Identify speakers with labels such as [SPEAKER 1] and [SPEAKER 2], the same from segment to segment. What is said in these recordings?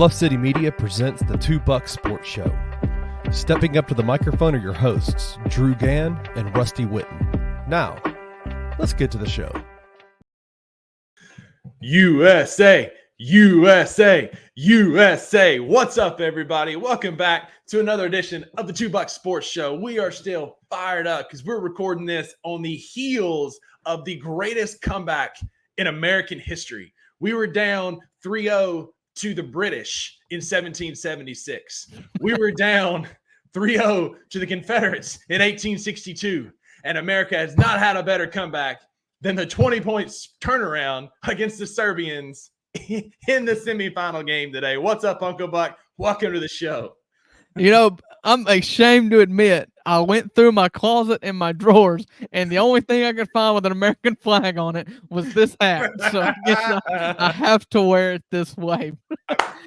[SPEAKER 1] Bluff City Media presents the Two Buck Sports Show. Stepping up to the microphone are your hosts, Drew Gann and Rusty Witten. Now, let's get to the show.
[SPEAKER 2] USA, USA, USA. What's up, everybody? Welcome back to another edition of the Two Buck Sports Show. We are still fired up because we're recording this on the heels of the greatest comeback in American history. We were down 3-0 to the British in 1776. We were down 3-0 to the Confederates in 1862. And America has not had a better comeback than the 20-point turnaround against the Serbians in the semifinal game today. What's up, Uncle Buck? Welcome to the show.
[SPEAKER 3] You know, I'm ashamed to admit I went through my closet and my drawers, and the only thing I could find with an American flag on it was this hat. So I guess I have to wear it this way.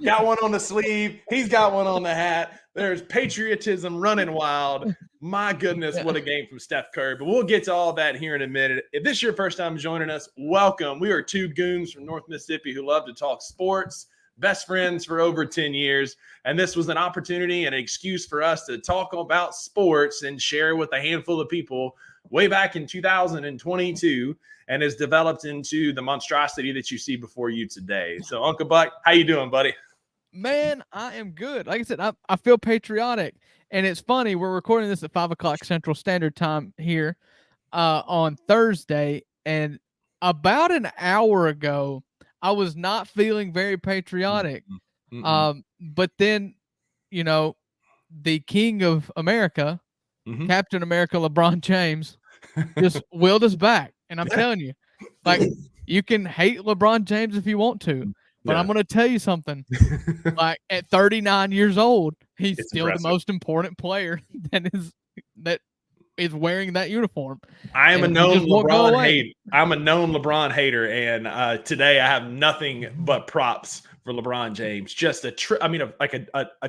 [SPEAKER 2] Got one on the sleeve. He's got one on the hat. There's patriotism running wild. My goodness, what a game from Steph Curry. But we'll get to all that here in a minute. If this is your first time joining us, welcome. We are two goons from North Mississippi who love to talk sports, best friends for over 10 years. And this was an opportunity and an excuse for us to talk about sports and share with a handful of people way back in 2022, and has developed into the monstrosity that you see before you today. So, Uncle Buck, how you doing, buddy?
[SPEAKER 3] Man, I am good. Like I said, I feel patriotic. And it's funny, we're recording this at 5 o'clock Central Standard Time here on Thursday. And about an hour ago, I was not feeling very patriotic. But then, you know, the king of America, Captain America, LeBron James, just willed us back. And I'm telling you, like, you can hate LeBron James if you want to, but I'm going to tell you something. Like, at 39 years old, he's still the most important player that is wearing that uniform.
[SPEAKER 2] I am a known LeBron hater. I'm a known LeBron hater, and today I have nothing but props for LeBron James. Just a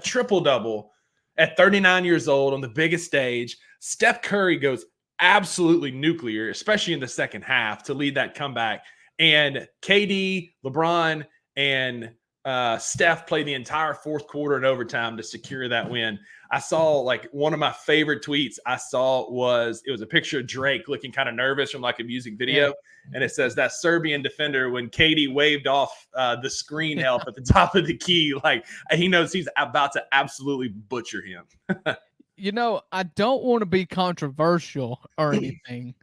[SPEAKER 2] triple double at 39 years old on the biggest stage. Steph Curry goes absolutely nuclear, especially in the second half, to lead that comeback. And KD, LeBron, and Steph played the entire fourth quarter and overtime to secure that win. I saw, like, one of my favorite tweets I saw was a picture of Drake looking kind of nervous from like a music video. And it says that Serbian defender, when KD waved off the screen help at the top of the key, like, he knows he's about to absolutely butcher him.
[SPEAKER 3] You know, I don't want to be controversial or anything,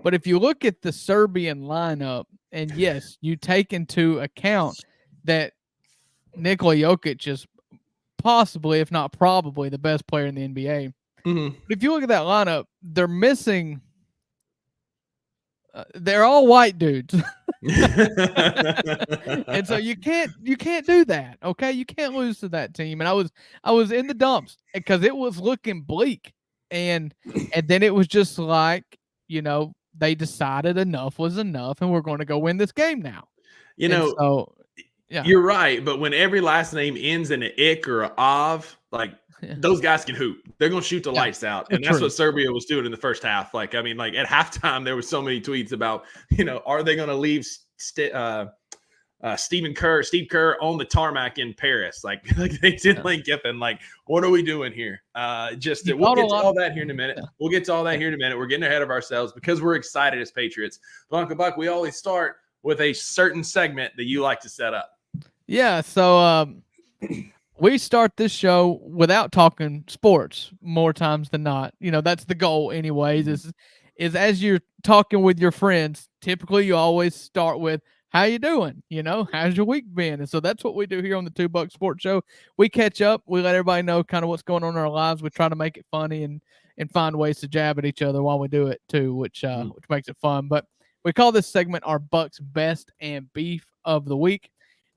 [SPEAKER 3] but if you look at the Serbian lineup, and yes, you take into account that Nikola Jokic is possibly, if not probably, the best player in the NBA. But if you look at that lineup, they're missing. They're all white dudes, and so you can't do that. Okay, you can't lose to that team. And I was in the dumps because it was looking bleak, and then it was just like, you know, they decided enough was enough, and we're going to go win this game now.
[SPEAKER 2] You know, so, yeah, you're right. But when every last name ends in an ick or an av, like, those guys can hoop. They're going to shoot the lights out. And that's what Serbia was doing in the first half. Like, I mean, like, at halftime, there were so many tweets about, you know, are they going to leave Steve Kerr on the tarmac in Paris? Like they did Lane Kiffin. Like, what are we doing here? We'll get to all that here in a minute. We'll get to all that here in a minute. We're getting ahead of ourselves because we're excited as Patriots. But Uncle Buck, we always start with a certain segment that you like to set up.
[SPEAKER 3] Yeah. So, we start this show without talking sports more times than not. You know, that's the goal anyways, is as you're talking with your friends, typically you always start with, how you doing? You know, how's your week been? And so that's what we do here on the Two Buck Sports Show. We catch up. We let everybody know kind of what's going on in our lives. We try to make it funny and find ways to jab at each other while we do it too, which makes it fun. But we call this segment our Buck's Best and Beef of the Week.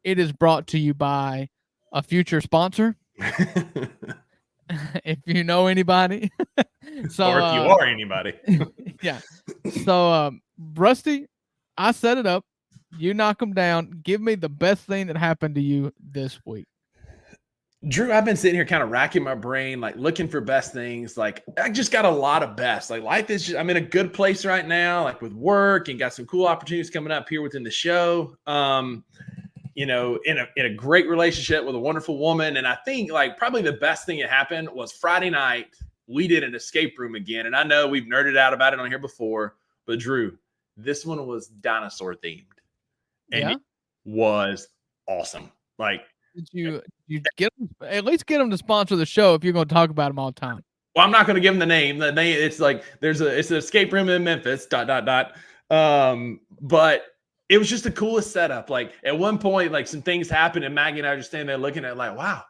[SPEAKER 3] It is brought to you by a future sponsor. If you know anybody. So,
[SPEAKER 2] or if you are anybody.
[SPEAKER 3] Yeah. So, Rusty, I set it up. You knock them down. Give me the best thing that happened to you this week.
[SPEAKER 2] Drew, I've been sitting here kind of racking my brain, like looking for best things. Like, I just got a lot of best. Like, life is just, I'm in a good place right now, like with work, and got some cool opportunities coming up here within the show. in a great relationship with a wonderful woman. And I think like probably the best thing that happened was Friday night, we did an escape room again. And I know we've nerded out about it on here before, but Drew, this one was dinosaur themed. And it was awesome. Like,
[SPEAKER 3] did you get them, at least get them to sponsor the show if you're going to talk about them all the time?
[SPEAKER 2] Well, I'm not going to give them the name. The name, it's like it's an escape room in Memphis. ... But it was just the coolest setup. Like at one point, like some things happened, and Maggie and I were just standing there looking at it like, wow.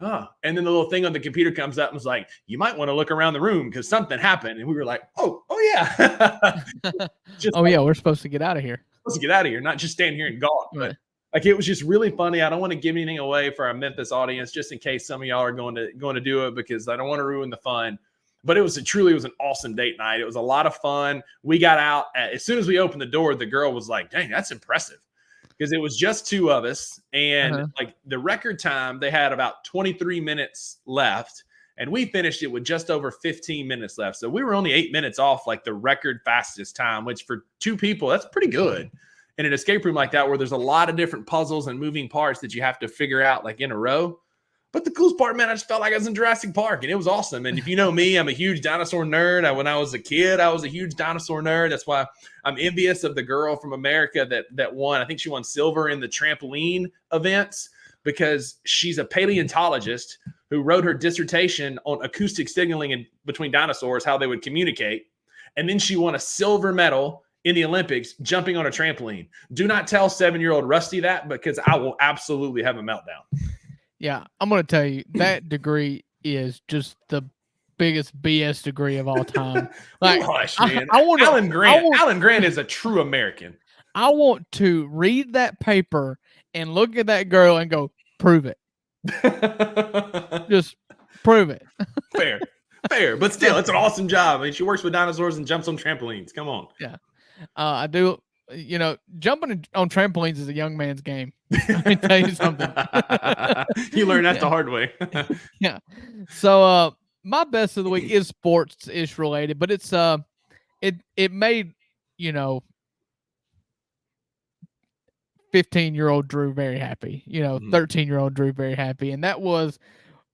[SPEAKER 2] Huh. And then the little thing on the computer comes up and was like, you might want to look around the room because something happened. And we were like, oh yeah.
[SPEAKER 3] Yeah, we're supposed to get out of here.
[SPEAKER 2] Supposed to get out of here, not just stand here and gawk. But like it was just really funny. I don't want to give anything away for our Memphis audience, just in case some of y'all are going to do it, because I don't want to ruin the fun. But it was an awesome date night. It was a lot of fun. We got out as soon as we opened the door. The girl was like, dang, that's impressive. Because it was just two of us. And like the record time, they had about 23 minutes left. And we finished it with just over 15 minutes left. So we were only 8 minutes off like the record fastest time, which for two people, that's pretty good. In an escape room like that, where there's a lot of different puzzles and moving parts that you have to figure out like in a row. But the coolest part, man, I just felt like I was in Jurassic Park, and it was awesome. And if you know me, I'm a huge dinosaur nerd. When I was a kid, I was a huge dinosaur nerd. That's why I'm envious of the girl from America that won. I think she won silver in the trampoline events, because she's a paleontologist who wrote her dissertation on acoustic signaling between dinosaurs, how they would communicate. And then she won a silver medal in the Olympics jumping on a trampoline. Do not tell 7-year-old Rusty that, because I will absolutely have a meltdown.
[SPEAKER 3] Yeah, I'm going to tell you, that degree is just the biggest BS degree of all time. Like,
[SPEAKER 2] gosh, man. Alan Grant is a true American.
[SPEAKER 3] I want to read that paper and look at that girl and go, prove it. Just prove it.
[SPEAKER 2] Fair. But still, it's an awesome job. I mean, she works with dinosaurs and jumps on trampolines. Come on.
[SPEAKER 3] Yeah. I do. Jumping on trampolines is a young man's game. Let me tell you something.
[SPEAKER 2] You learn that the hard way.
[SPEAKER 3] Yeah. So my best of the week is sports-ish related, but it's it made 15-year-old Drew very happy. 13-year-old Drew very happy, and that was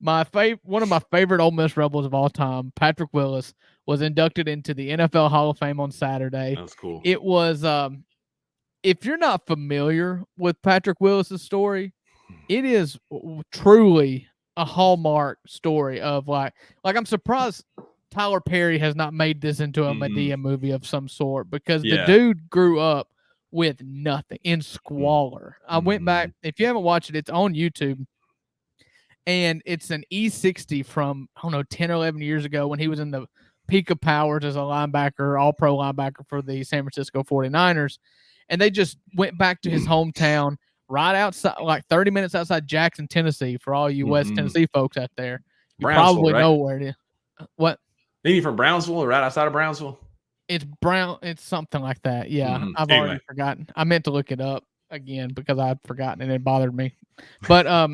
[SPEAKER 3] one of my favorite Ole Miss Rebels of all time, Patrick Willis, was inducted into the NFL Hall of Fame on Saturday.
[SPEAKER 2] That was cool.
[SPEAKER 3] It was, if you're not familiar with Patrick Willis's story, it is truly a hallmark story of like I'm surprised Tyler Perry has not made this into a Medea movie of some sort, because the dude grew up with nothing, in squalor. I went back, if you haven't watched it, it's on YouTube. And it's an E60 from, 10 or 11 years ago, when he was in the peak of powers as a linebacker, all-pro linebacker for the San Francisco 49ers. And they just went back to his hometown right outside, like 30 minutes outside Jackson, Tennessee, for all you West Tennessee folks out there. You probably know where it is. What?
[SPEAKER 2] Maybe from Brownsville, or right outside of Brownsville?
[SPEAKER 3] It's something like that. Yeah, I've already forgotten. I meant to look it up again because I'd forgotten and it bothered me. But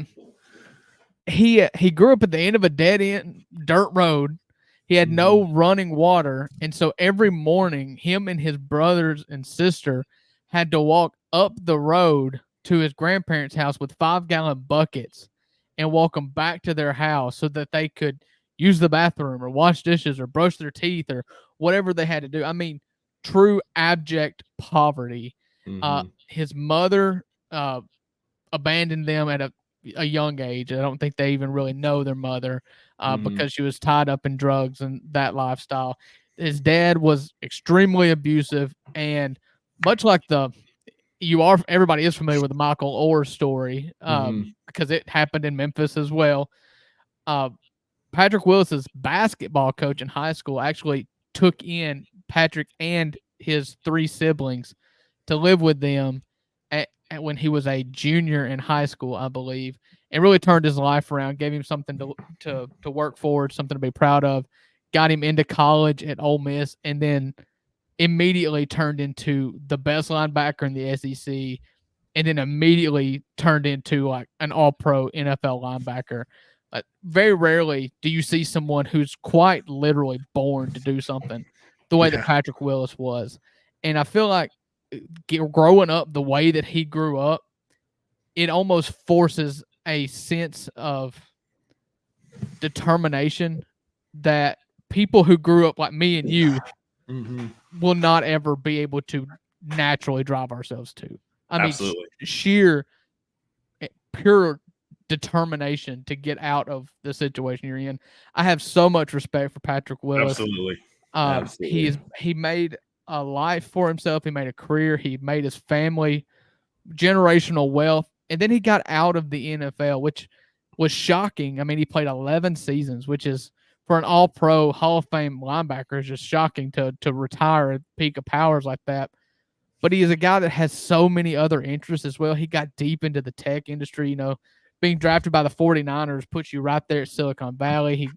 [SPEAKER 3] he grew up at the end of a dead-end dirt road. He had no running water, and so every morning, him and his brothers and sister had to walk up the road to his grandparents' house with 5-gallon buckets and walk them back to their house so that they could use the bathroom or wash dishes or brush their teeth or whatever they had to do. I mean, true abject poverty. His mother abandoned them at a young age. I don't think they even really know their mother because she was tied up in drugs and that lifestyle. His dad was extremely abusive, and much like everybody is familiar with the Michael Orr story because it happened in Memphis as well. Patrick Willis's basketball coach in high school actually took in Patrick and his 3 siblings to live with them when he was a junior in high school, I believe, and really turned his life around, gave him something to work forward, something to be proud of, got him into college at Ole Miss, and then immediately turned into the best linebacker in the SEC, and then immediately turned into like an all-pro NFL linebacker. Very rarely do you see someone who's quite literally born to do something the way that Patrick Willis was. And I feel like growing up the way that he grew up, it almost forces a sense of determination that people who grew up like me and you will not ever be able to naturally drive ourselves to. I mean, sheer, pure determination to get out of the situation you're in. I have so much respect for Patrick Willis.
[SPEAKER 2] Absolutely.
[SPEAKER 3] He made a life for himself. He made a career. He made his family generational wealth. And then he got out of the NFL, which was shocking. I mean, he played 11 seasons, which is, for an all-pro Hall of Fame linebacker, is just shocking to retire at peak of powers like that. But he is a guy that has so many other interests as well. He got deep into the tech industry. You know, being drafted by the 49ers puts you right there at Silicon Valley.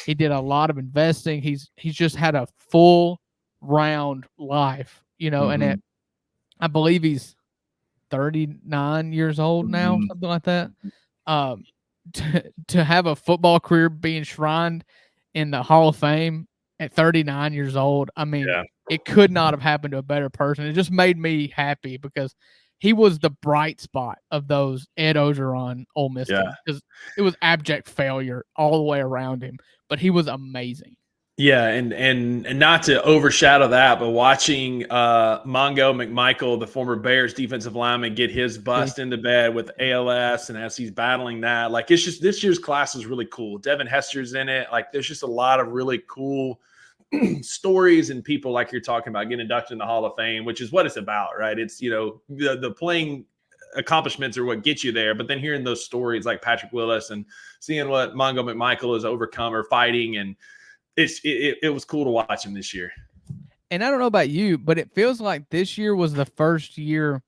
[SPEAKER 3] He did a lot of investing. He's just had a full round life, you know, and I believe he's 39 years old now, something like that. To have a football career be enshrined in the Hall of Fame at 39 years old, I mean, it could not have happened to a better person. It just made me happy because he was the bright spot of those Ed Ogeron Ole Miss teams, because it was abject failure all the way around him, but he was amazing.
[SPEAKER 2] Yeah, and not to overshadow that, but watching Mongo McMichael, the former Bears defensive lineman, get his bust into bed with ALS, and as he's battling that, like, it's just, this year's class is really cool. Devin Hester's in it. Like, there's just a lot of really cool stories and people like you're talking about getting inducted in the Hall of Fame, which is what it's about, right? It's, you know, the playing accomplishments are what get you there, but then hearing those stories like Patrick Willis and seeing what Mongo McMichael has overcome or fighting, and it was cool to watch him this year.
[SPEAKER 3] And I don't know about you, but it feels like this year was the first year,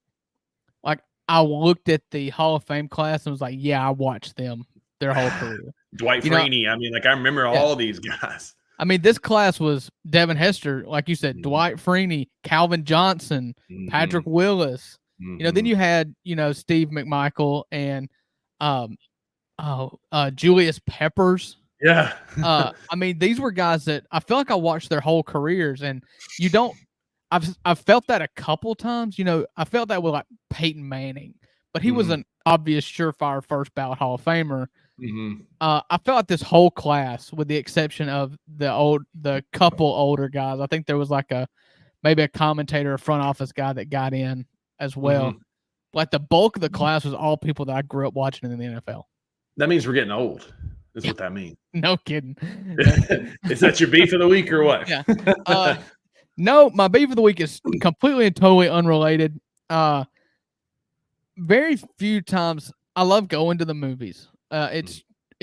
[SPEAKER 3] like, I looked at the Hall of Fame class and was like, yeah, I watched them their whole career.
[SPEAKER 2] Dwight Freeney. I mean, like, I remember all these guys.
[SPEAKER 3] I mean, this class was Devin Hester, like you said, Dwight Freeney, Calvin Johnson, Patrick Willis. You know, then you had, you know, Steve McMichael and Julius Peppers.
[SPEAKER 2] Yeah.
[SPEAKER 3] I mean, these were guys that I feel like I watched their whole careers, and I've felt that a couple times. You know, I felt that with like Peyton Manning, but he was an obvious surefire first ballot Hall of Famer. I felt like this whole class, with the exception of the couple older guys, I think there was like maybe a commentator, a front office guy that got in as well. Like, the bulk of the class was all people that I grew up watching in the NFL.
[SPEAKER 2] That means we're getting old. Is what that means.
[SPEAKER 3] No kidding.
[SPEAKER 2] Is that your beef of the week or what?
[SPEAKER 3] Yeah. No, my beef of the week is completely and totally unrelated. Very few times I love going to the movies. It's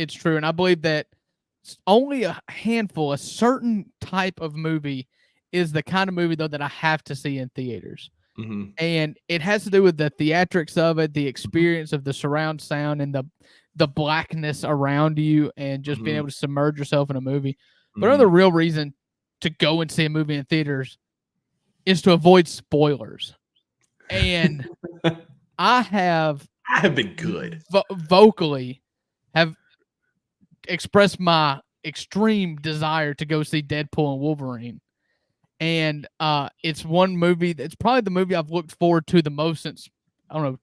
[SPEAKER 3] true, and I believe that only a handful, a certain type of movie, is the kind of movie though that I have to see in theaters. And it has to do with the theatrics of it, the experience of the surround sound, and the blackness around you, and just being able to submerge yourself in a movie. But another real reason to go and see a movie in theaters is to avoid spoilers. And I have
[SPEAKER 2] been good.
[SPEAKER 3] Vocally have expressed my extreme desire to go see Deadpool and Wolverine. And it's one movie that's probably the movie I've looked forward to the most since, I don't know,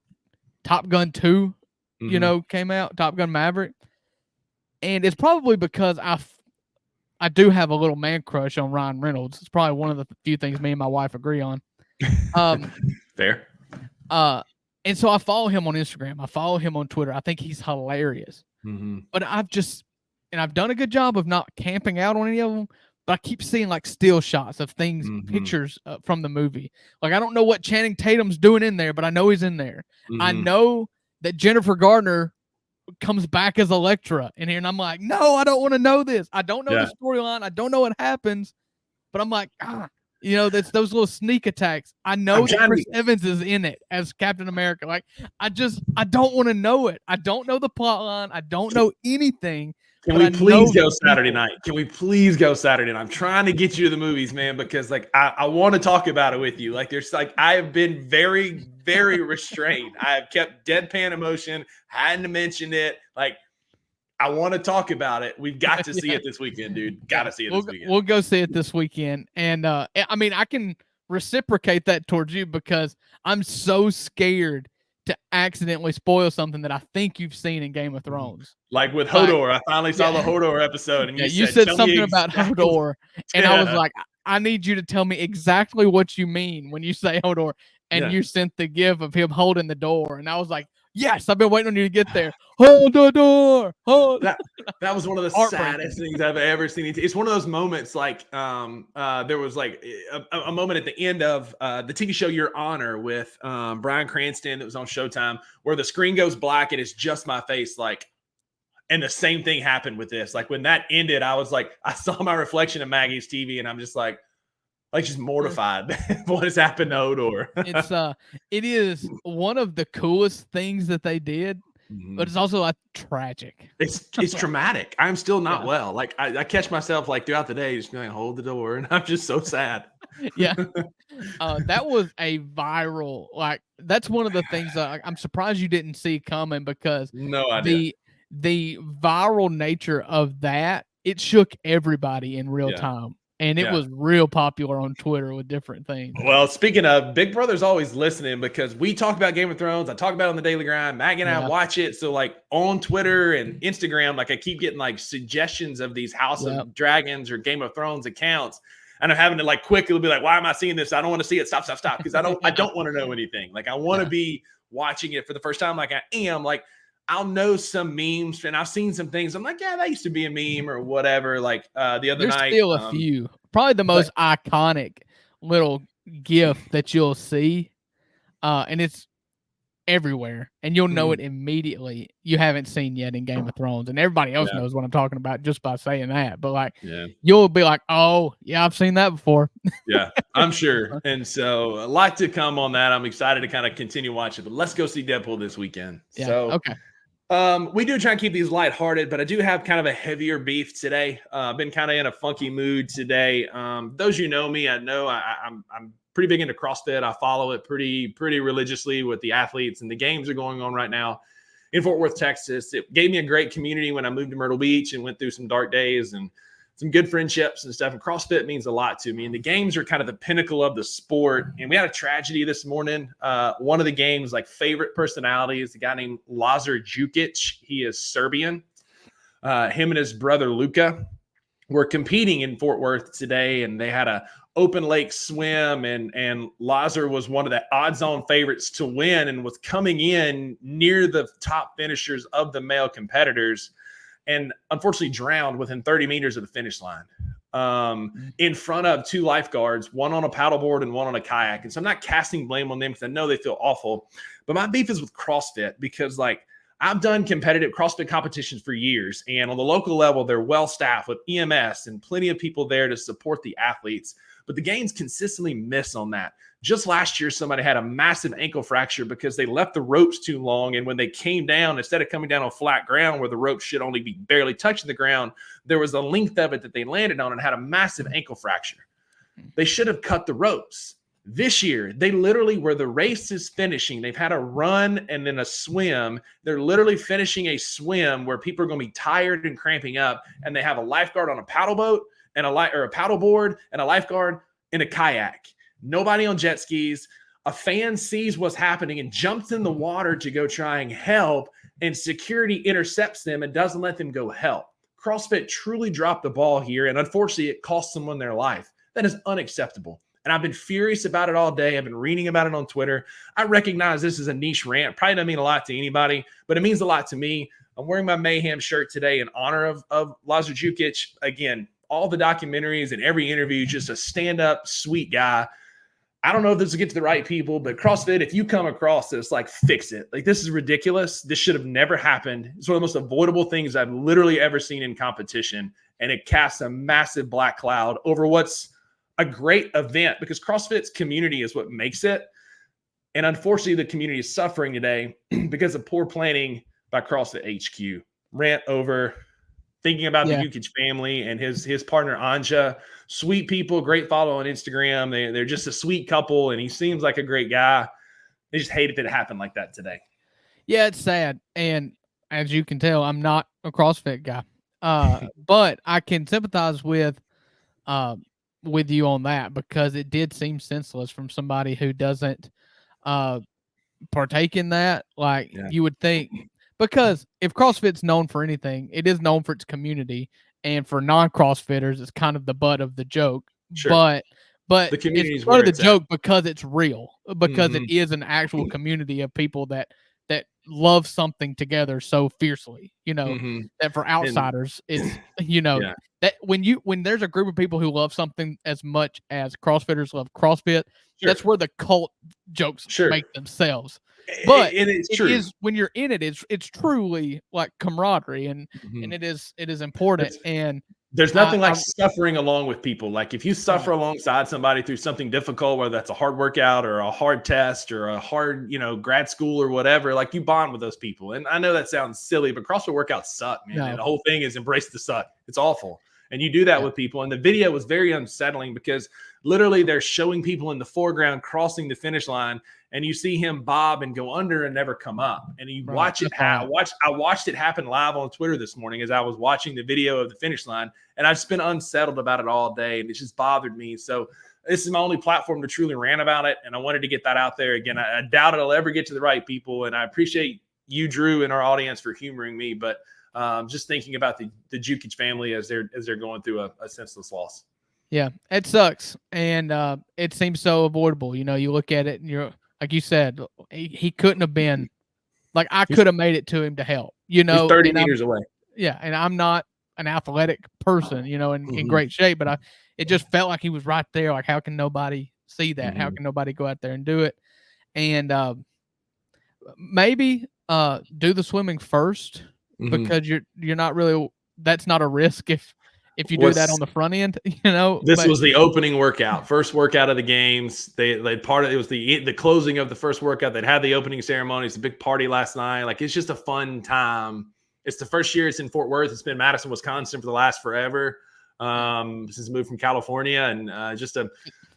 [SPEAKER 3] Top Gun 2, you know, came out, Top Gun Maverick. And it's probably because I do have a little man crush on Ryan Reynolds. It's probably one of the few things me and my wife agree on.
[SPEAKER 2] Fair.
[SPEAKER 3] And so I follow him on Instagram. I follow him on Twitter. I think he's hilarious. But I've done a good job of not camping out on any of them, but I keep seeing like still shots of things, pictures from the movie. Like, I don't know what Channing Tatum's doing in there, but I know he's in there. I know that Jennifer Gardner comes back as Elektra in here, and I'm like, no, I don't want to know this. I don't know the storyline. I don't know what happens, but I'm like, you know, that's those little sneak attacks. I know that Chris Evans is in it as Captain America. Like, I don't want to know it. I don't know the plot line. I don't know anything.
[SPEAKER 2] Can we please go Saturday night? Can we please go Saturday night? I'm trying to get you to the movies, man, because like I want to talk about it with you. Like, there's like, I have been very, very restrained. I have kept deadpan emotion, hadn't mentioned it. Like, I want to talk about it. We've got to see it this weekend, dude. Got to see it this weekend.
[SPEAKER 3] We'll go see it this weekend. And I mean, I can reciprocate that towards you because I'm so scared to accidentally spoil something that I think you've seen in Game of Thrones.
[SPEAKER 2] Like with Hodor, I finally saw the Hodor episode, and
[SPEAKER 3] you said
[SPEAKER 2] "Tell
[SPEAKER 3] something
[SPEAKER 2] me
[SPEAKER 3] about
[SPEAKER 2] exactly."
[SPEAKER 3] Hodor, and I was like, I need you to tell me exactly what you mean when you say Hodor. And you sent the gif of him holding the door, and I was like, yes, I've been waiting on you to get there. Hold the door. Hold.
[SPEAKER 2] That was one of the saddest things I've ever seen. It's one of those moments like there was like a moment at the end of the TV show Your Honor with Bryan Cranston that was on Showtime where the screen goes black and it's just my face, like, and the same thing happened with this. Like when that ended, I was like, I saw my reflection of Maggie's TV and I'm just like just mortified what has happened to Hodor.
[SPEAKER 3] It is one of the coolest things that they did, but it's also like tragic.
[SPEAKER 2] It's traumatic. I'm still not well. Like I catch myself like throughout the day just being like, hold the door, and I'm just so sad.
[SPEAKER 3] Yeah. That was a viral, like that's one of the things that I'm surprised you didn't see coming, because
[SPEAKER 2] no idea.
[SPEAKER 3] The viral nature of that, it shook everybody in real time. And it was real popular on Twitter with different things.
[SPEAKER 2] Well, speaking of, Big Brother's always listening because we talk about Game of Thrones. I talk about it on the Daily Grind. Maggie and I watch it. So like on Twitter and Instagram, like I keep getting like suggestions of these House of Dragons or Game of Thrones accounts. And I'm having to like quickly be like, why am I seeing this? I don't want to see it. Stop. Because I don't want to know anything. Like I want to be watching it for the first time. Like I am. Like I'll know some memes and I've seen some things. I'm like, yeah, that used to be a meme or whatever. Like the other night.
[SPEAKER 3] There's still a few. Probably the most iconic little GIF that you'll see. And it's everywhere. And you'll know it immediately. You haven't seen yet in Game of Thrones. And everybody else knows what I'm talking about just by saying that. But like, you'll be like, oh, yeah, I've seen that before.
[SPEAKER 2] Yeah, I'm sure. And so a lot to come on that. I'm excited to kind of continue watching. But let's go see Deadpool this weekend.
[SPEAKER 3] Yeah,
[SPEAKER 2] so,
[SPEAKER 3] okay.
[SPEAKER 2] We do try and keep these lighthearted, but I do have kind of a heavier beef today. Been kind of in a funky mood today. Those you know me, I know I'm pretty big into CrossFit. I follow it pretty religiously with the athletes, and the games are going on right now in Fort Worth, Texas. It gave me a great community when I moved to Myrtle Beach and went through some dark days and some good friendships and stuff. And CrossFit means a lot to me. And the games are kind of the pinnacle of the sport. And we had a tragedy this morning. One of the game's like favorite personalities, a guy named Lazar Jukic. He is Serbian. Him and his brother Luka were competing in Fort Worth today, and they had a open lake swim, and Lazar was one of the odds-on favorites to win and was coming in near the top finishers of the male competitors, and unfortunately drowned within 30 meters of the finish line in front of two lifeguards, one on a paddleboard and one on a kayak. And so I'm not casting blame on them because I know they feel awful, but my beef is with CrossFit because like I've done competitive CrossFit competitions for years, and on the local level, they're well-staffed with EMS and plenty of people there to support the athletes, but the games consistently miss on that. Just last year, somebody had a massive ankle fracture because they left the ropes too long. And when they came down, instead of coming down on flat ground where the rope should only be barely touching the ground, there was a length of it that they landed on and had a massive ankle fracture. They should have cut the ropes. This year, they literally, where the race is finishing, they've had a run and then a swim. They're literally finishing a swim where people are going to be tired and cramping up. And they have a lifeguard on a paddle boat and a paddle board and a lifeguard in a kayak. Nobody on jet skis. A fan sees what's happening and jumps in the water to go try and help, and security intercepts them and doesn't let them go help. CrossFit truly dropped the ball here, and unfortunately, it cost someone their life. That is unacceptable. And I've been furious about it all day. I've been reading about it on Twitter. I recognize this is a niche rant. Probably doesn't mean a lot to anybody, but it means a lot to me. I'm wearing my Mayhem shirt today in honor of Lazar Jukic. Again, all the documentaries and every interview, just a stand-up, sweet guy. I don't know if this will get to the right people, but CrossFit, if you come across this, like, fix it. Like, this is ridiculous. This should have never happened. It's one of the most avoidable things I've literally ever seen in competition, and it casts a massive black cloud over what's a great event, because CrossFit's community is what makes it. And unfortunately, the community is suffering today because of poor planning by CrossFit HQ. Rant over. Thinking about the Jukic family and his partner Anja. Sweet people, great follow on Instagram. They're just a sweet couple, and he seems like a great guy. They just hated that it happened like that today.
[SPEAKER 3] Yeah, it's sad. And as you can tell, I'm not a CrossFit guy. But I can sympathize with you on that, because it did seem senseless from somebody who doesn't partake in that, like you would think, because if CrossFit's known for anything, it is known for its community, and for non-CrossFitters, it's kind of the butt of the joke.
[SPEAKER 2] Sure.
[SPEAKER 3] But
[SPEAKER 2] the community is
[SPEAKER 3] part
[SPEAKER 2] where
[SPEAKER 3] of the
[SPEAKER 2] it's
[SPEAKER 3] joke because it's real, because it
[SPEAKER 2] Mhm.
[SPEAKER 3] is an actual community of people that love something together so fiercely, that for outsiders, it's,
[SPEAKER 2] Yeah.
[SPEAKER 3] that when there's a group of people who love something as much as CrossFitters love CrossFit, that's where the cult jokes make themselves. But
[SPEAKER 2] it's true.
[SPEAKER 3] is when you're in it, it's truly like camaraderie, and it is important. And
[SPEAKER 2] there's nothing like suffering along with people. Like if you suffer alongside somebody through something difficult, whether that's a hard workout or a hard test or a hard, grad school or whatever, like you bond with those people. And I know that sounds silly, but CrossFit workouts suck, man. And the whole thing is embrace the suck. It's awful. And you do that with people. And the video was very unsettling because literally they're showing people in the foreground crossing the finish line, and you see him bob and go under and never come up. And you watch it. I watched it happen live on Twitter this morning as I was watching the video of the finish line, and I've just been unsettled about it all day, and it just bothered me. So this is my only platform to truly rant about it, and I wanted to get that out there. Again, I doubt it'll ever get to the right people, and I appreciate you, Drew, and our audience for humoring me, but just thinking about the Jukic family as they're going through a senseless loss.
[SPEAKER 3] Yeah, it sucks, and it seems so avoidable. You look at it, and you're like you said, he couldn't have been like I could have made it to him to help. He's
[SPEAKER 2] 30 meters away.
[SPEAKER 3] Yeah, and I'm not an athletic person, in great shape, but it just felt like he was right there. Like, how can nobody see that? How can nobody go out there and do it? And maybe do the swimming first, because you're not really, that's not a risk if you do that on the front end,
[SPEAKER 2] This was the opening workout, first workout of the games. It was the closing of the first workout. They'd had the opening ceremony. It's a big party last night. Like, it's just a fun time. It's the first year it's in Fort Worth. It's been Madison, Wisconsin for the last forever. Since I moved from California, and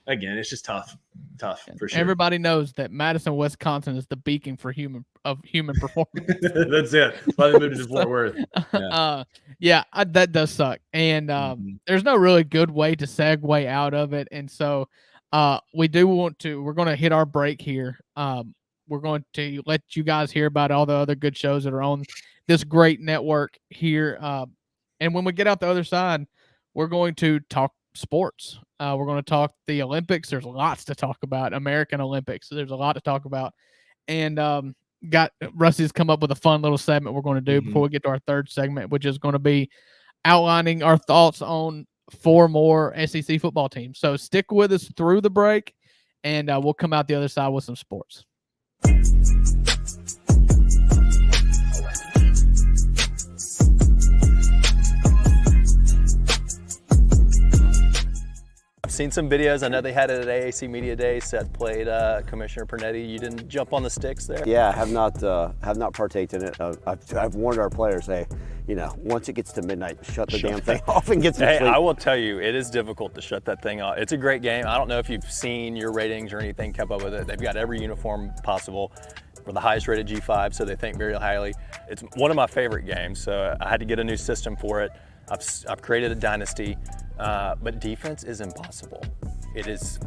[SPEAKER 2] again, it's just tough for sure.
[SPEAKER 3] Everybody knows that Madison, Wisconsin is the beacon for human performance.
[SPEAKER 2] That's it. That's why they moved to Fort Worth.
[SPEAKER 3] That does suck. And there's no really good way to segue out of it. And so we're going to hit our break here. We're going to let you guys hear about all the other good shows that are on this great network here. And when we get out the other side, we're going to talk sports. We're going to talk the Olympics. There's lots to talk about. American Olympics. So there's a lot to talk about. And Rusty's come up with a fun little segment we're going to do before we get to our third segment, which is going to be outlining our thoughts on 4 more SEC football teams. So stick with us through the break, and we'll come out the other side with some sports.
[SPEAKER 4] I've seen some videos. I know they had it at AAC Media Day. Seth played Commissioner Pernetti. You didn't jump on the sticks there?
[SPEAKER 5] Yeah, I have not partaked in it. I've warned our players, hey, once it gets to midnight, shut the damn thing off and get some sleep.
[SPEAKER 4] I will tell you, it is difficult to shut that thing off. It's a great game. I don't know if you've seen your ratings or anything, kept up with it. They've got every uniform possible. We're the highest rated G5, so they think very highly. It's one of my favorite games, so I had to get a new system for it. I've created a dynasty, but defense is impossible. It is,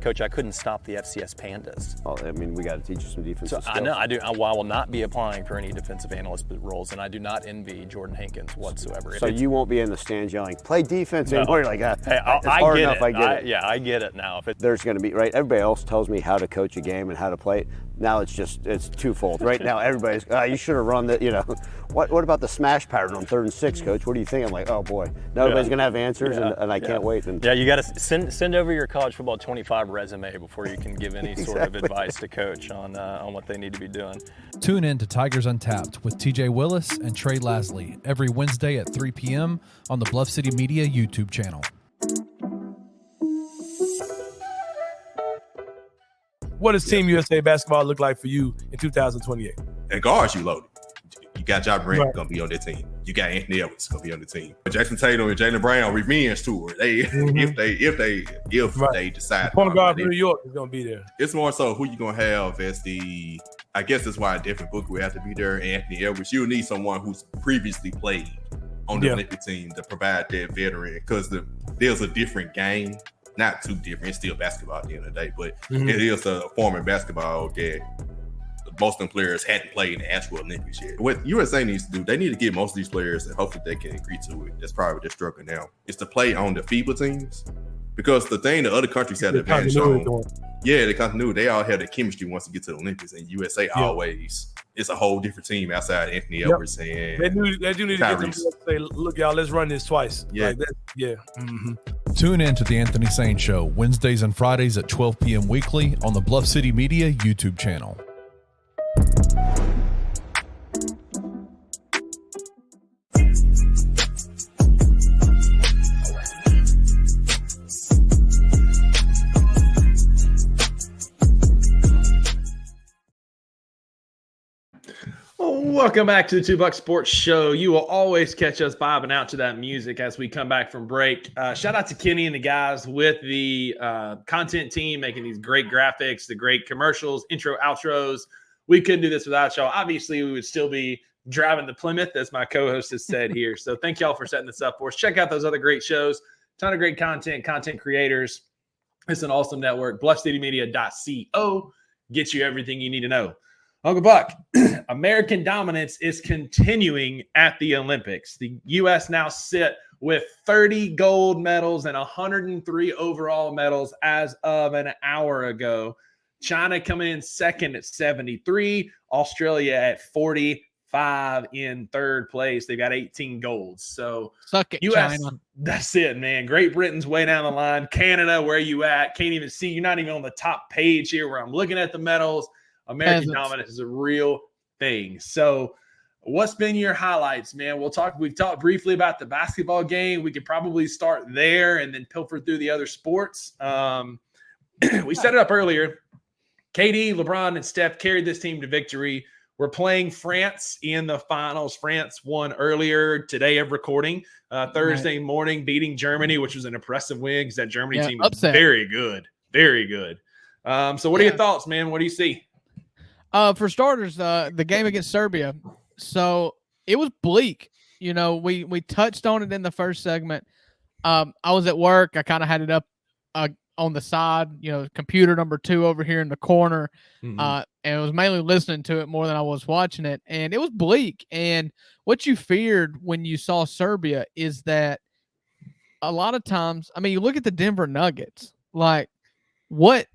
[SPEAKER 4] Coach, I couldn't stop the FCS Pandas.
[SPEAKER 5] Oh, we got to teach you some defensive skills.
[SPEAKER 4] I know, I do. I will not be applying for any defensive analyst roles, and I do not envy Jordan Hankins whatsoever.
[SPEAKER 5] So you won't be in the stands yelling, play defense anymore. You're like,
[SPEAKER 4] hey, I get it. I get it. Yeah, I get it now.
[SPEAKER 5] There's going to be, right, everybody else tells me how to coach a game and how to play it. Now it's twofold. Right now, everybody's, you should have run the, what about the smash pattern on 3rd and 6, Coach? What do you think? I'm like, oh boy, now everybody's going to have answers, and I can't wait.
[SPEAKER 4] Yeah, you got to send over your college football 25 resume before you can give any sort of advice to Coach on what they need to be doing.
[SPEAKER 1] Tune in to Tigers Untapped with TJ Willis and Trey Lasley every Wednesday at 3 p.m. on the Bluff City Media YouTube channel.
[SPEAKER 6] What does Team USA basketball look like for you in 2028?
[SPEAKER 7] At guards, you loaded. You got Ja Morant going to be on that team. You got Anthony Edwards going to be on the team. Jackson Tatum and Jaylen Brown revenge tour. If they decide.
[SPEAKER 6] The point guard from New York is going to be there.
[SPEAKER 7] It's more so who you going to have as I guess that's why a different book would have to be there. Anthony Edwards, you'll need someone who's previously played on the Olympic team to provide that veteran, because there's a different game. Not too different. It's still basketball at the end of the day, but it is a form of basketball that most of them players hadn't played in the actual Olympics yet. What USA needs to do, they need to get most of these players, and hopefully they can agree to it. That's probably what they're struggling now. Is to play on the FIBA teams. Because the thing the other countries had the advantage on, the continuity, they all have the chemistry once they get to the Olympics, and USA always, it's a whole different team outside Anthony Edwards and
[SPEAKER 6] they do need to get them to say, look, y'all, let's run this twice.
[SPEAKER 7] Yeah.
[SPEAKER 6] Like that. Yeah. Mm-hmm.
[SPEAKER 1] Tune in to the Anthony Sane Show Wednesdays and Fridays at 12 p.m. weekly on the Bluff City Media YouTube channel.
[SPEAKER 2] Welcome back to the $2 Sports Show. You will always catch us vibing out to that music as we come back from break. Shout out to Kenny and the guys with the content team making these great graphics, the great commercials, intro, outros. We couldn't do this without y'all. Obviously, we would still be driving the Plymouth, as my co-host has said here. So thank y'all for setting this up for us. Check out those other great shows. Ton of great content creators. It's an awesome network. BluffCityMedia.co gets you everything you need to know. Uncle Buck, American dominance is continuing at the Olympics. The U.S. now sit with 30 gold medals and 103 overall medals as of an hour ago. China coming in second at 73. Australia at 45 in third place. They've got 18 golds. So
[SPEAKER 3] suck it,
[SPEAKER 2] U.S.,
[SPEAKER 3] China.
[SPEAKER 2] That's it, man. Great Britain's way down the line. Canada, where you at? Can't even see. You're not even on the top page here where I'm looking at the medals. American dominance is a real thing. So what's been your highlights, man? We've talked briefly about the basketball game. We could probably start there and then pilfer through the other sports. We set it up earlier. KD, LeBron, and Steph carried this team to victory. We're playing France in the finals. France won earlier today of recording, Thursday morning, beating Germany, which was an impressive win because that Germany team is very good. Very good. So what are your thoughts, man? What do you see?
[SPEAKER 3] For starters, the game against Serbia. So it was bleak. You know, we touched on it in the first segment. I was at work. I kind of had it up on the side, computer number 2 over here in the corner. And I was mainly listening to it more than I was watching it. And it was bleak. And what you feared when you saw Serbia is that a lot of times, I mean, you look at the Denver Nuggets, like what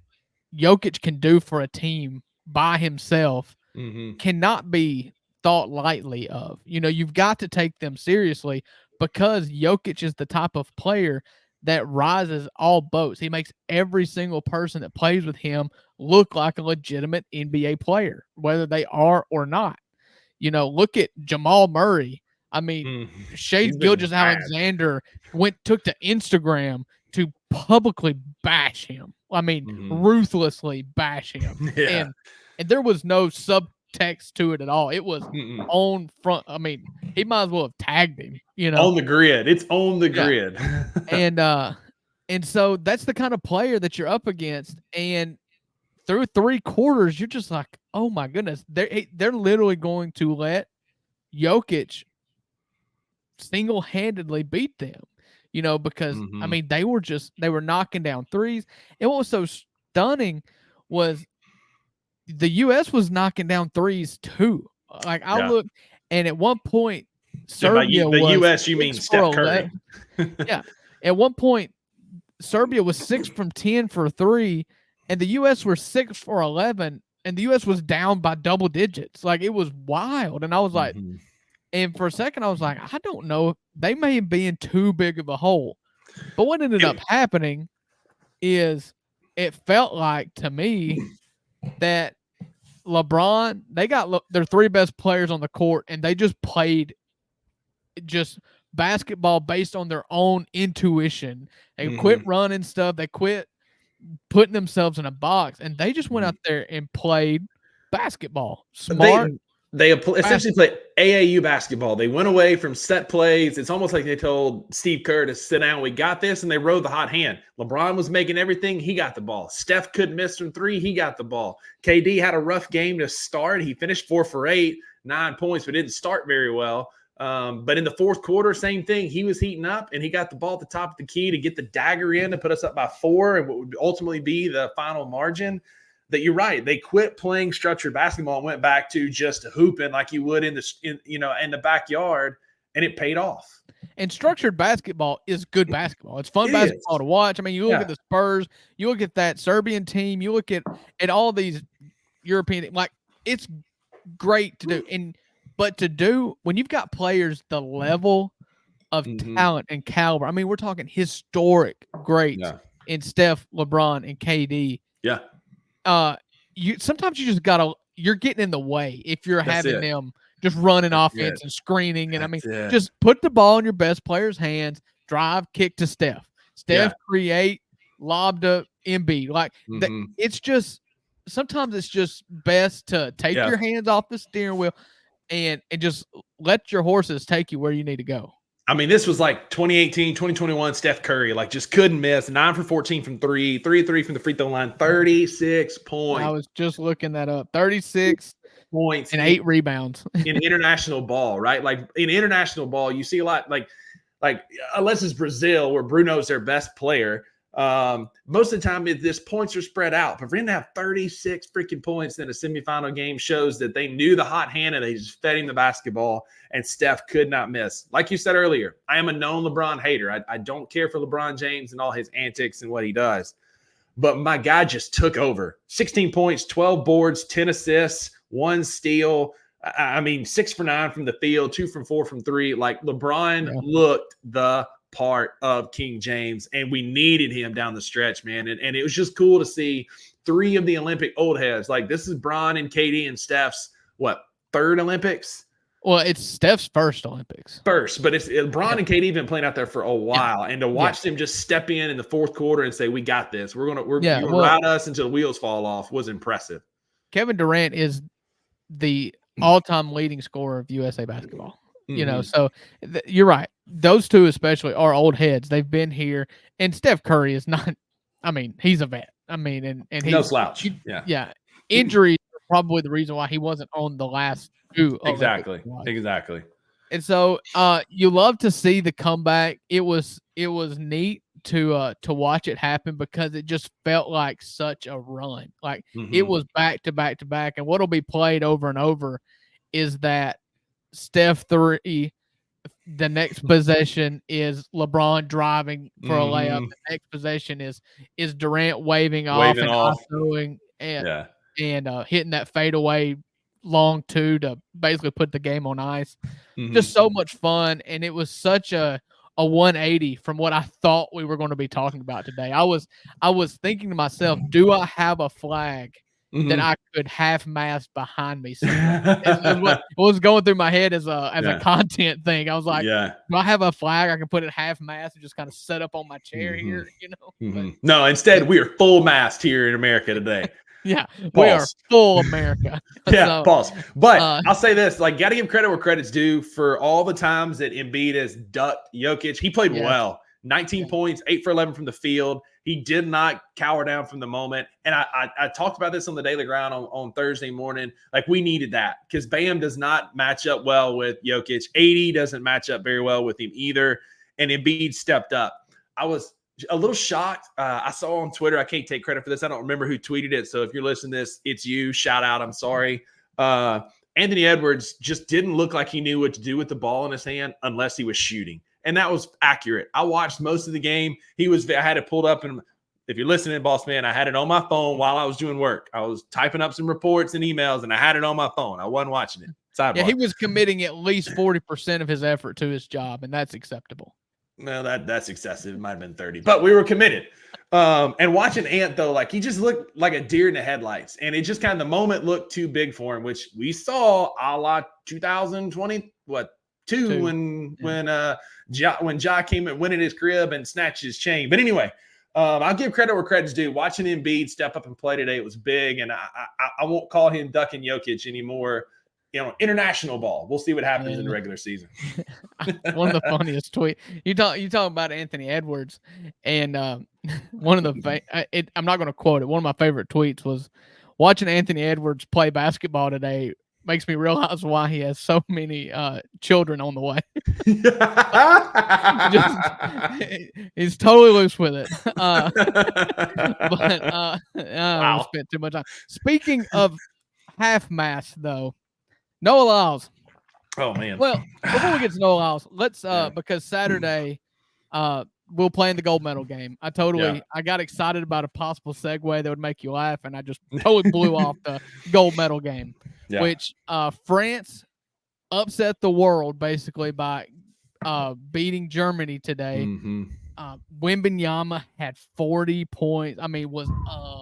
[SPEAKER 3] Jokic can do for a team by himself cannot be thought lightly of. You've got to take them seriously because Jokic is the type of player that rises all boats. He makes every single person that plays with him look like a legitimate NBA player, whether they are or not. Look at Jamal Murray. I mean, Shai Gilgeous-Alexander took to Instagram to publicly bash him. I mean, ruthlessly bash him.
[SPEAKER 2] Yeah.
[SPEAKER 3] And there was no subtext to it at all. It was on front. I mean, he might as well have tagged him,
[SPEAKER 2] On the grid. It's on the grid.
[SPEAKER 3] And so that's the kind of player that you're up against. And through 3 quarters, you're just like, oh my goodness. They're literally going to let Jokic single-handedly beat them. Because I mean, they were knocking down threes. And what was so stunning was the U.S. was knocking down threes too. Like I looked, and at one point, Serbia
[SPEAKER 2] by the U.S. You mean Steph Curry?
[SPEAKER 3] Yeah. At one point, Serbia was 6 from 10 for 3, and the U.S. were 6 for 11, and the U.S. was down by double digits. Like it was wild, and I was like. And for a second, I was like, I don't know. They may be in too big of a hole. But what ended up happening is it felt like to me that LeBron, they got their 3 best players on the court, and they just played just basketball based on their own intuition. They quit running stuff. They quit putting themselves in a box, and they just went out there and played basketball. Smart.
[SPEAKER 2] They essentially played AAU basketball. They went away from set plays. It's almost like they told Steve Kerr to sit down. We got this, and they rode the hot hand. LeBron was making everything. He got the ball. Steph couldn't miss from 3. He got the ball. KD had a rough game to start. He finished 4 for 8, 9 points, but didn't start very well. But in the fourth quarter, same thing. He was heating up, and he got the ball at the top of the key to get the dagger in to put us up by 4 and what would ultimately be the final margin. that you're right. They quit playing structured basketball and went back to just hooping like you would in the backyard, and it paid off.
[SPEAKER 3] And structured basketball is good basketball. It's fun basketball to watch. I mean, you look at the Spurs, you look at that Serbian team, you look at all these European, like, it's great to do. But to do when you've got players the level of talent and caliber, I mean, we're talking historic greats in Steph, LeBron, and KD.
[SPEAKER 2] Yeah.
[SPEAKER 3] Sometimes you just you're getting in the way if you're having them just running offense and screening. And just put the ball in your best player's hands, drive, kick to Steph. Create, lob to Embiid. Like it's just, sometimes it's just best to take your hands off the steering wheel and just let your horses take you where you need to go.
[SPEAKER 2] I mean, this was like 2018, 2021 Steph Curry, like just couldn't miss. 9 for 14 from 3, 3 from the free throw line, 36 points.
[SPEAKER 3] I was just looking that up. 36
[SPEAKER 2] points
[SPEAKER 3] and 8 rebounds
[SPEAKER 2] in international ball, right? Like in international ball, you see a lot like unless it's Brazil where Bruno's their best player. Most of the time this points are spread out, but for him to have 36 freaking points in a semifinal game shows that they knew the hot hand and they just fed him the basketball, and Steph could not miss. Like you said earlier, I am a known LeBron hater. I don't care for LeBron James and all his antics and what he does, but my guy just took over. 16 points, 12 boards, 10 assists, 1 steal. 6 for 9 from the field, 2 from 4 from 3. Like LeBron looked the part of King James, and we needed him down the stretch, man. And it was just cool to see 3 of the Olympic old heads. Like this is Bron and KD and Steph's third Olympics?
[SPEAKER 3] Well, it's Steph's first Olympics.
[SPEAKER 2] First, but it's Bron and KD been playing out there for a while, and to watch them just step in the fourth quarter and say, "We got this. We're gonna ride us until the wheels fall off," was impressive.
[SPEAKER 3] Kevin Durant is the all-time leading scorer of USA basketball. You know, so you're right. Those two especially are old heads. They've been here, and Steph Curry is not. I mean, he's a vet. I mean, and he's
[SPEAKER 2] no slouch.
[SPEAKER 3] Injuries are probably the reason why he wasn't on the last two.
[SPEAKER 2] Exactly.
[SPEAKER 3] And so, you love to see the comeback. It was neat to watch it happen because it just felt like such a run. Like it was back to back to back, and what'll be played over and over is that Steph 3, the next possession is LeBron driving for a layup. The next possession is Durant waving off and hitting that fadeaway long 2 to basically put the game on ice. Just so much fun, and it was such a 180 from what I thought we were going to be talking about today. I was thinking to myself, do I have a flag that I could half-mast behind me? It what was going through my head as a content thing. I was like, do I have a flag I can put it half-mast and just kind of set up on my chair here? You know,
[SPEAKER 2] no. Instead, we are full mast here in America today.
[SPEAKER 3] We are full America.
[SPEAKER 2] Pause. But I'll say this: like, got to give credit where credit's due for all the times that Embiid has ducked Jokic. He played well. 19 points, 8 for 11 from the field. He did not cower down from the moment. And I talked about this on the Daily Grind on Thursday morning. Like, we needed that because Bam does not match up well with Jokic. 80 doesn't match up very well with him either. And Embiid stepped up. I was a little shocked. I saw on Twitter, I can't take credit for this. I don't remember who tweeted it. So if you're listening to this, it's you. Shout out. I'm sorry. Anthony Edwards just didn't look like he knew what to do with the ball in his hand unless he was shooting. And that was accurate. I watched most of the game. I had it pulled up, and if you're listening, boss man, I had it on my phone while I was doing work. I was typing up some reports and emails, and I had it on my phone. I wasn't watching it. Sidebar.
[SPEAKER 3] Yeah, he was committing at least 40% of his effort to his job, and that's acceptable.
[SPEAKER 2] No, that's excessive. It might have been 30, but we were committed. And watching Ant, though, like, he just looked like a deer in the headlights, and it just kind of, the moment looked too big for him, which we saw a la 2022 when Ja came and went in his crib and snatched his chain. But anyway, I'll give credit where credit's due. Watching Embiid step up and play today, it was big, and I won't call him ducking Jokic anymore. You know, international ball. We'll see what happens in the regular season.
[SPEAKER 3] One of the funniest tweets. You talk about Anthony Edwards, and one of the I'm not going to quote it. One of my favorite tweets was watching Anthony Edwards play basketball today makes me realize why he has so many children on the way. He's totally loose with it. But I don't want to spend too much time. Speaking of half-mast, though, Noah Lyles.
[SPEAKER 2] Oh man.
[SPEAKER 3] Well, before we get to Noah Lyles, let's because Saturday we'll play in the gold medal game. I got excited about a possible segue that would make you laugh, and I just totally blew off the gold medal game, which France upset the world basically by beating Germany today. Wembanyama had 40 points. I mean, was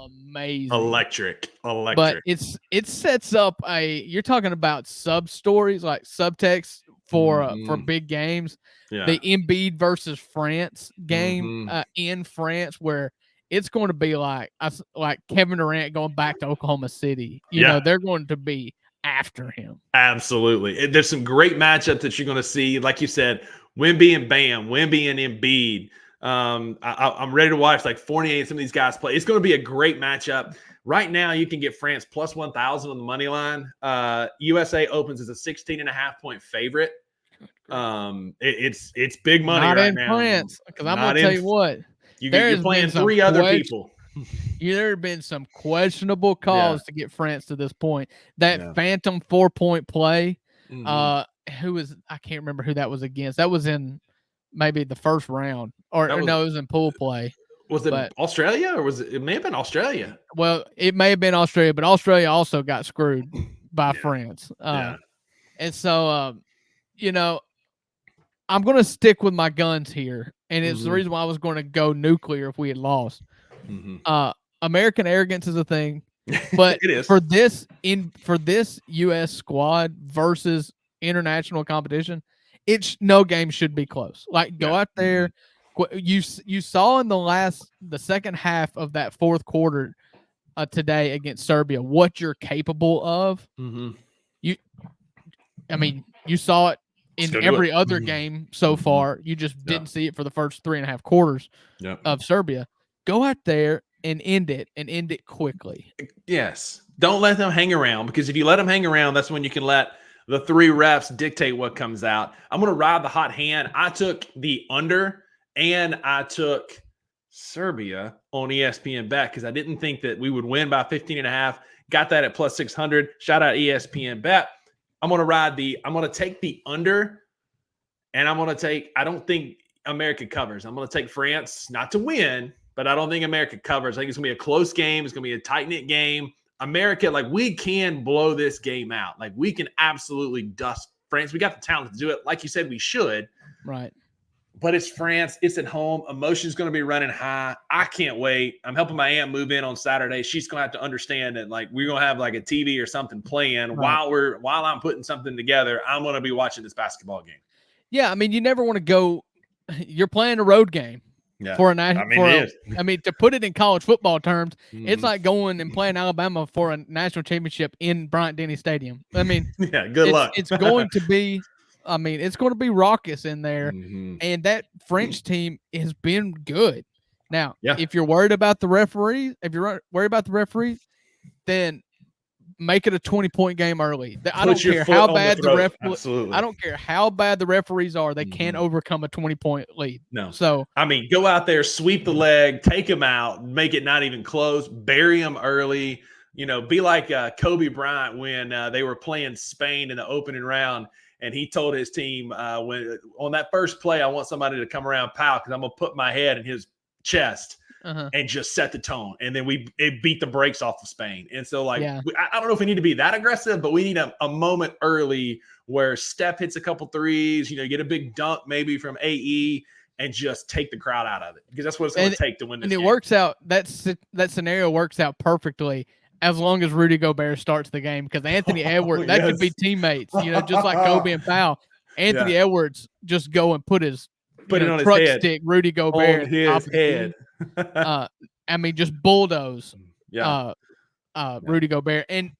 [SPEAKER 3] amazing.
[SPEAKER 2] Electric.
[SPEAKER 3] But it sets up you're talking about sub stories, like subtext for big games.
[SPEAKER 2] Yeah.
[SPEAKER 3] The Embiid versus France game in France, where it's going to be like Kevin Durant going back to Oklahoma City. You know, they're going to be after him.
[SPEAKER 2] Absolutely. There's some great matchups that you're going to see. Like you said, Wemby and Bam, Wemby and Embiid. I'm ready to watch like Fournier and some of these guys play. It's going to be a great matchup. Right now, you can get France plus 1,000 on the money line. USA opens as a 16.5-point favorite. It's big money
[SPEAKER 3] Not
[SPEAKER 2] right
[SPEAKER 3] in
[SPEAKER 2] now.
[SPEAKER 3] France, because I'm going to tell you what.
[SPEAKER 2] You're playing three other people.
[SPEAKER 3] There have been some questionable calls to get France to this point. That phantom 4-point play, I can't remember who that was against. That was in maybe the first round, or it was in pool play.
[SPEAKER 2] Was it Australia, or it may have been Australia?
[SPEAKER 3] Well, it may have been Australia, but Australia also got screwed by France. And so, I'm going to stick with my guns here, and it's the reason why I was going to go nuclear if we had lost. American arrogance is a thing, but
[SPEAKER 2] it is.
[SPEAKER 3] for this U.S. squad versus international competition, no game should be close. Like, go out there. You saw in the second half of that fourth quarter today against Serbia what you're capable of. You saw it in every other game so far. You just didn't see it for the first 3.5 quarters of Serbia. Go out there and end it quickly.
[SPEAKER 2] Yes. Don't let them hang around, because if you let them hang around, that's when you can let the 3 refs dictate what comes out. I'm going to ride the hot hand. I took the under, and I took Serbia on ESPN Bet because I didn't think that we would win by 15.5. Got that at plus 600. Shout out ESPN Bet. I'm going to take the under, and I don't think America covers. I'm going to take France, not to win, but I don't think America covers. I think it's going to be a close game. It's going to be a tight-knit game. America, we can blow this game out. We can absolutely dust France. We got the talent to do it. Like you said, we should.
[SPEAKER 3] Right.
[SPEAKER 2] But it's France. It's at home. Emotion's going to be running high. I can't wait. I'm helping my aunt move in on Saturday. She's going to have to understand that we're going to have a TV or something playing while I'm putting something together. I'm going to be watching this basketball game.
[SPEAKER 3] Yeah, you never want to go. You're playing a road game. For a national, to put it in college football terms, it's like going and playing Alabama for a national championship in Bryant-Denny Stadium.
[SPEAKER 2] Good luck.
[SPEAKER 3] It's going to be, it's going to be raucous in there, and that French team has been good. Now, if you're worried about the referees, then make it a 20-point game early. I don't care how bad I don't care how bad the referees are. They can't overcome a 20-point lead.
[SPEAKER 2] No.
[SPEAKER 3] So
[SPEAKER 2] go out there, sweep the leg, take them out, make it not even close, bury them early. Be like Kobe Bryant when they were playing Spain in the opening round, and he told his team when on that first play, I want somebody to come around Powell because I'm gonna put my head in his chest. And just set the tone, and then it beat the brakes off of Spain. And so, I don't know if we need to be that aggressive, but we need a moment early where Steph hits a couple threes, get a big dunk maybe from AE, and just take the crowd out of it, because that's what it's going to take to win this game.
[SPEAKER 3] And it works out. That scenario works out perfectly as long as Rudy Gobert starts the game, because Anthony Edwards, that could be teammates, just like Kobe and Powell. Anthony Edwards just go and put it on truck his head. Stick Rudy Gobert
[SPEAKER 2] on his head.
[SPEAKER 3] Just bulldoze Rudy Gobert, and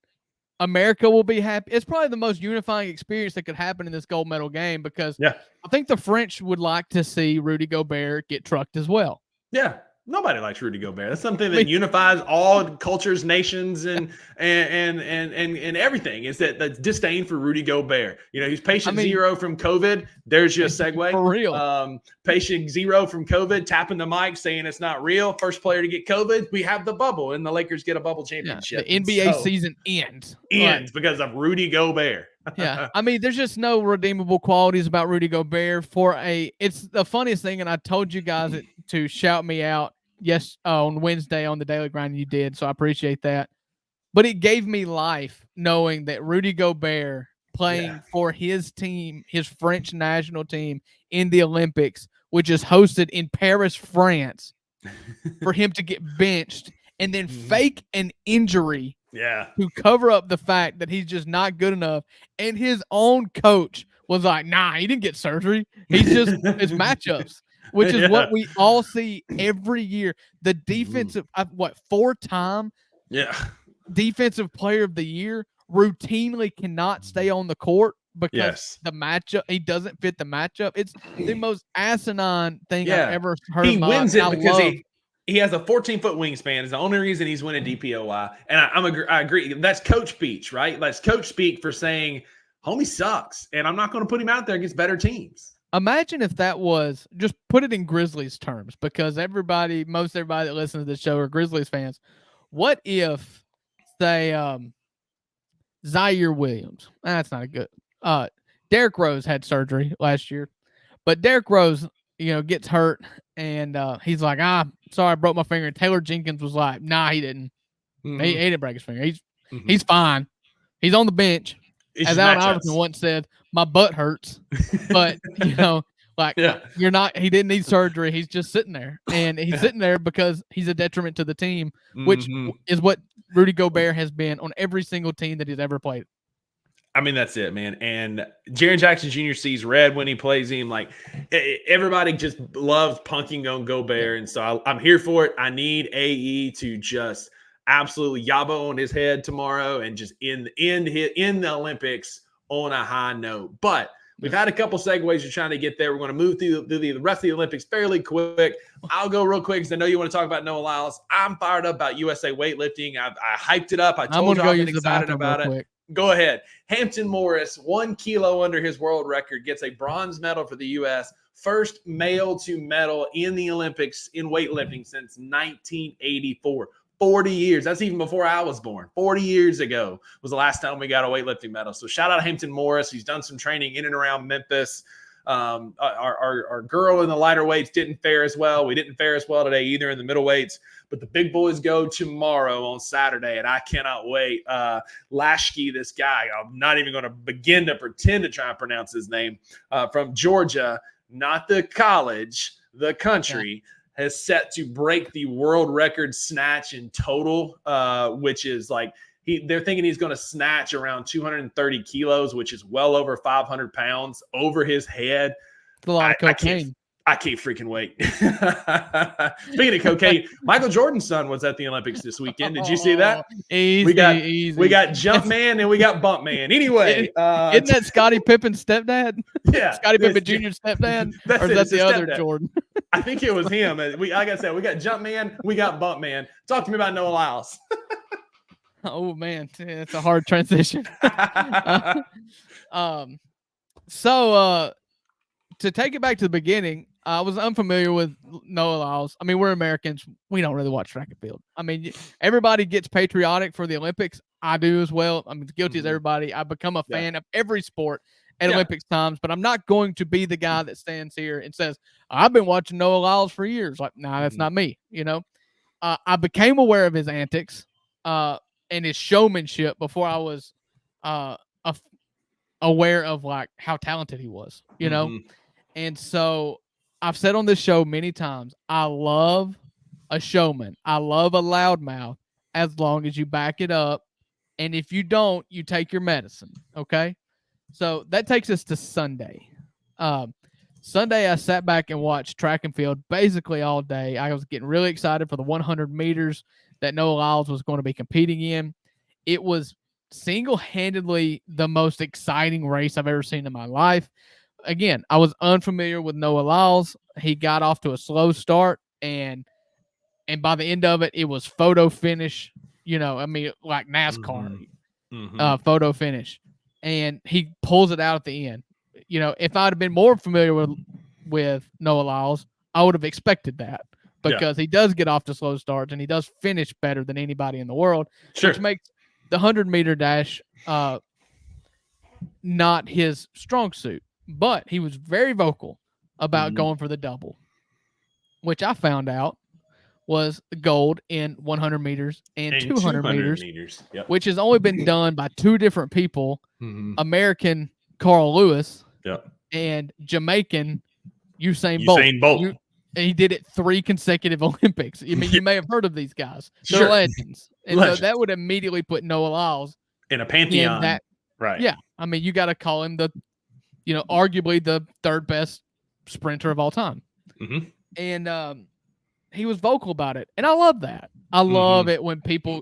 [SPEAKER 3] America will be happy. It's probably the most unifying experience that could happen in this gold medal game, because I think the French would like to see Rudy Gobert get trucked as well.
[SPEAKER 2] Yeah. Nobody likes Rudy Gobert. That's something that unifies all cultures, nations, and everything. Is that disdain for Rudy Gobert? He's patient zero from COVID. There's your segue.
[SPEAKER 3] For real.
[SPEAKER 2] Patient zero from COVID, tapping the mic, saying it's not real. First player to get COVID. We have the bubble, and the Lakers get a bubble championship.
[SPEAKER 3] The NBA season ends
[SPEAKER 2] because of Rudy Gobert.
[SPEAKER 3] Yeah, there's just no redeemable qualities about Rudy Gobert. It's the funniest thing, and I told you guys to shout me out on Wednesday on the Daily Grind. You did, so I appreciate that. But it gave me life knowing that Rudy Gobert playing for his team, his French national team in the Olympics, which is hosted in Paris, France, for him to get benched and then fake an injury.
[SPEAKER 2] Yeah.
[SPEAKER 3] To cover up the fact that he's just not good enough. And his own coach was like, nah, he didn't get surgery. He's just his matchups, which is what we all see every year. The defensive, 4-time defensive player of the year routinely cannot stay on the court because the matchup, he doesn't fit the matchup. It's the most asinine thing I've ever heard.
[SPEAKER 2] He wins it because he has a 14-foot wingspan. It's the only reason he's winning DPOY. And I agree. That's coach speech, right? That's coach speak for saying, homie sucks, and I'm not going to put him out there against better teams.
[SPEAKER 3] Imagine if that was, just put it in Grizzlies terms, because most everybody that listens to this show are Grizzlies fans. What if, say, Zaire Williams? That's not a good. Derrick Rose had surgery last year, but Derrick Rose, gets hurt, and he's like, sorry, I broke my finger. And Taylor Jenkins was like, nah, he didn't. He didn't break his finger. He's fine. He's on the bench. As Allen Iverson once said, my butt hurts. But, you're not, he didn't need surgery. He's just sitting there. And he's sitting there because he's a detriment to the team, which is what Rudy Gobert has been on every single team that he's ever played.
[SPEAKER 2] That's it, man. And Jaren Jackson Jr. sees red when he plays him. Like, everybody just loves punking on Gobert. And so I'm here for it. I need AE to just absolutely yabo on his head tomorrow and just end the Olympics on a high note. But we've had a couple segues you're trying to get there. We're going to move through the rest of the Olympics fairly quick. I'll go real quick because I know you want to talk about Noah Lyles. I'm fired up about USA weightlifting. I hyped it up. I told you I've been excited about it.
[SPEAKER 3] Quick.
[SPEAKER 2] Go ahead. Hampton Morris, 1 kilo under his world record, gets a bronze medal for the U.S. First male to medal in the Olympics in weightlifting since 1984. 40 years. That's even before I was born. 40 years ago was the last time we got a weightlifting medal. So shout out to Hampton Morris. He's done some training in and around Memphis. Our girl in the lighter weights didn't fare as well. We didn't fare as well today either in the middleweights. But the big boys go tomorrow on Saturday, and I cannot wait. Lashke, this guy, I'm not even going to begin to pretend to try and pronounce his name, from Georgia, not the college, the country, has set to break the world record snatch in total, which is like they're thinking he's going to snatch around 230 kilos, which is well over 500 pounds over his head.
[SPEAKER 3] It's a lot of cocaine.
[SPEAKER 2] I can't freaking wait. Speaking of cocaine, Michael Jordan's son was at the Olympics this weekend. Did you see that?
[SPEAKER 3] Easy,
[SPEAKER 2] we got Jump Man and we got Bump Man. Anyway,
[SPEAKER 3] isn't that Scottie Pippen's stepdad?
[SPEAKER 2] Yeah,
[SPEAKER 3] Scottie Pippen Jr.'s stepdad, or is that the other Jordan?
[SPEAKER 2] I think it was him. Like I said, we got Jump Man, we got Bump Man. Talk to me about Noah Lyles.
[SPEAKER 3] Oh man, it's a hard transition. So to take it back to the beginning, I was unfamiliar with Noah Lyles. We're Americans. We don't really watch track and field. Everybody gets patriotic for the Olympics. I do as well. Guilty as everybody. I become a fan of every sport at Olympics times, but I'm not going to be the guy that stands here and says, I've been watching Noah Lyles for years. Like, nah, that's not me. I became aware of his antics and his showmanship before I was aware of like how talented he was, And so I've said on this show many times, I love a showman. I love a loudmouth as long as you back it up. And if you don't, you take your medicine. Okay. So that takes us to Sunday. Sunday, I sat back and watched track and field basically all day. I was getting really excited for the 100 meters that Noah Lyles was going to be competing in. It was single-handedly the most exciting race I've ever seen in my life. Again, I was unfamiliar with Noah Lyles. He got off to a slow start, and and by the end of it, it was photo finish. I mean, like NASCAR, photo finish, and he pulls it out at the end. If I'd have been more familiar with Noah Lyles, I would have expected that because he does get off to slow starts and he does finish better than anybody in the world, which makes the 100-meter dash not his strong suit. But he was very vocal about going for the double, which I found out was gold in 100 meters and 200 meters. Which has only been done by two different people, American Carl Lewis and Jamaican Usain Bolt. He did it 3 consecutive Olympics. I mean, you may have heard of these guys. They're legends. And so that would immediately put Noah Lyles
[SPEAKER 2] in a pantheon. Right.
[SPEAKER 3] Yeah. I mean, you got to call him arguably the 3rd best sprinter of all time. And he was vocal about it. And I love that. I love it when people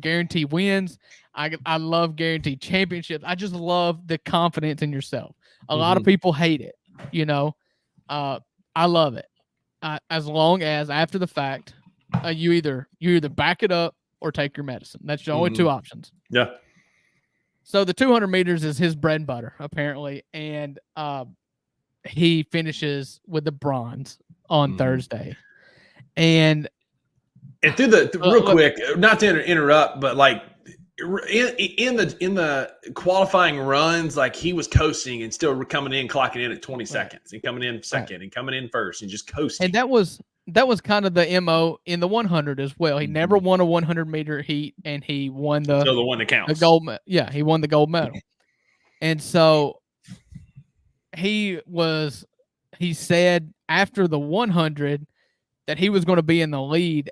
[SPEAKER 3] guarantee wins. I love guaranteed championships. I just love the confidence in yourself. A lot of people hate it. I love it. As long as after the fact, you either back it up or take your medicine. That's the only 2 options.
[SPEAKER 2] Yeah.
[SPEAKER 3] So the 200 meters is his bread and butter, apparently. And he finishes with the bronze on Thursday. And
[SPEAKER 2] through the real quick, not to interrupt, but like in the qualifying runs, like he was coasting and still coming in, clocking in at 20 seconds and coming in second and coming in first and just coasting.
[SPEAKER 3] And that was kind of the MO in the 100 as well. He never won a 100-meter heat, and he won the
[SPEAKER 2] one that counts.
[SPEAKER 3] The gold. Yeah, he won the gold medal. And so he said after the 100 that he was going to be in the lead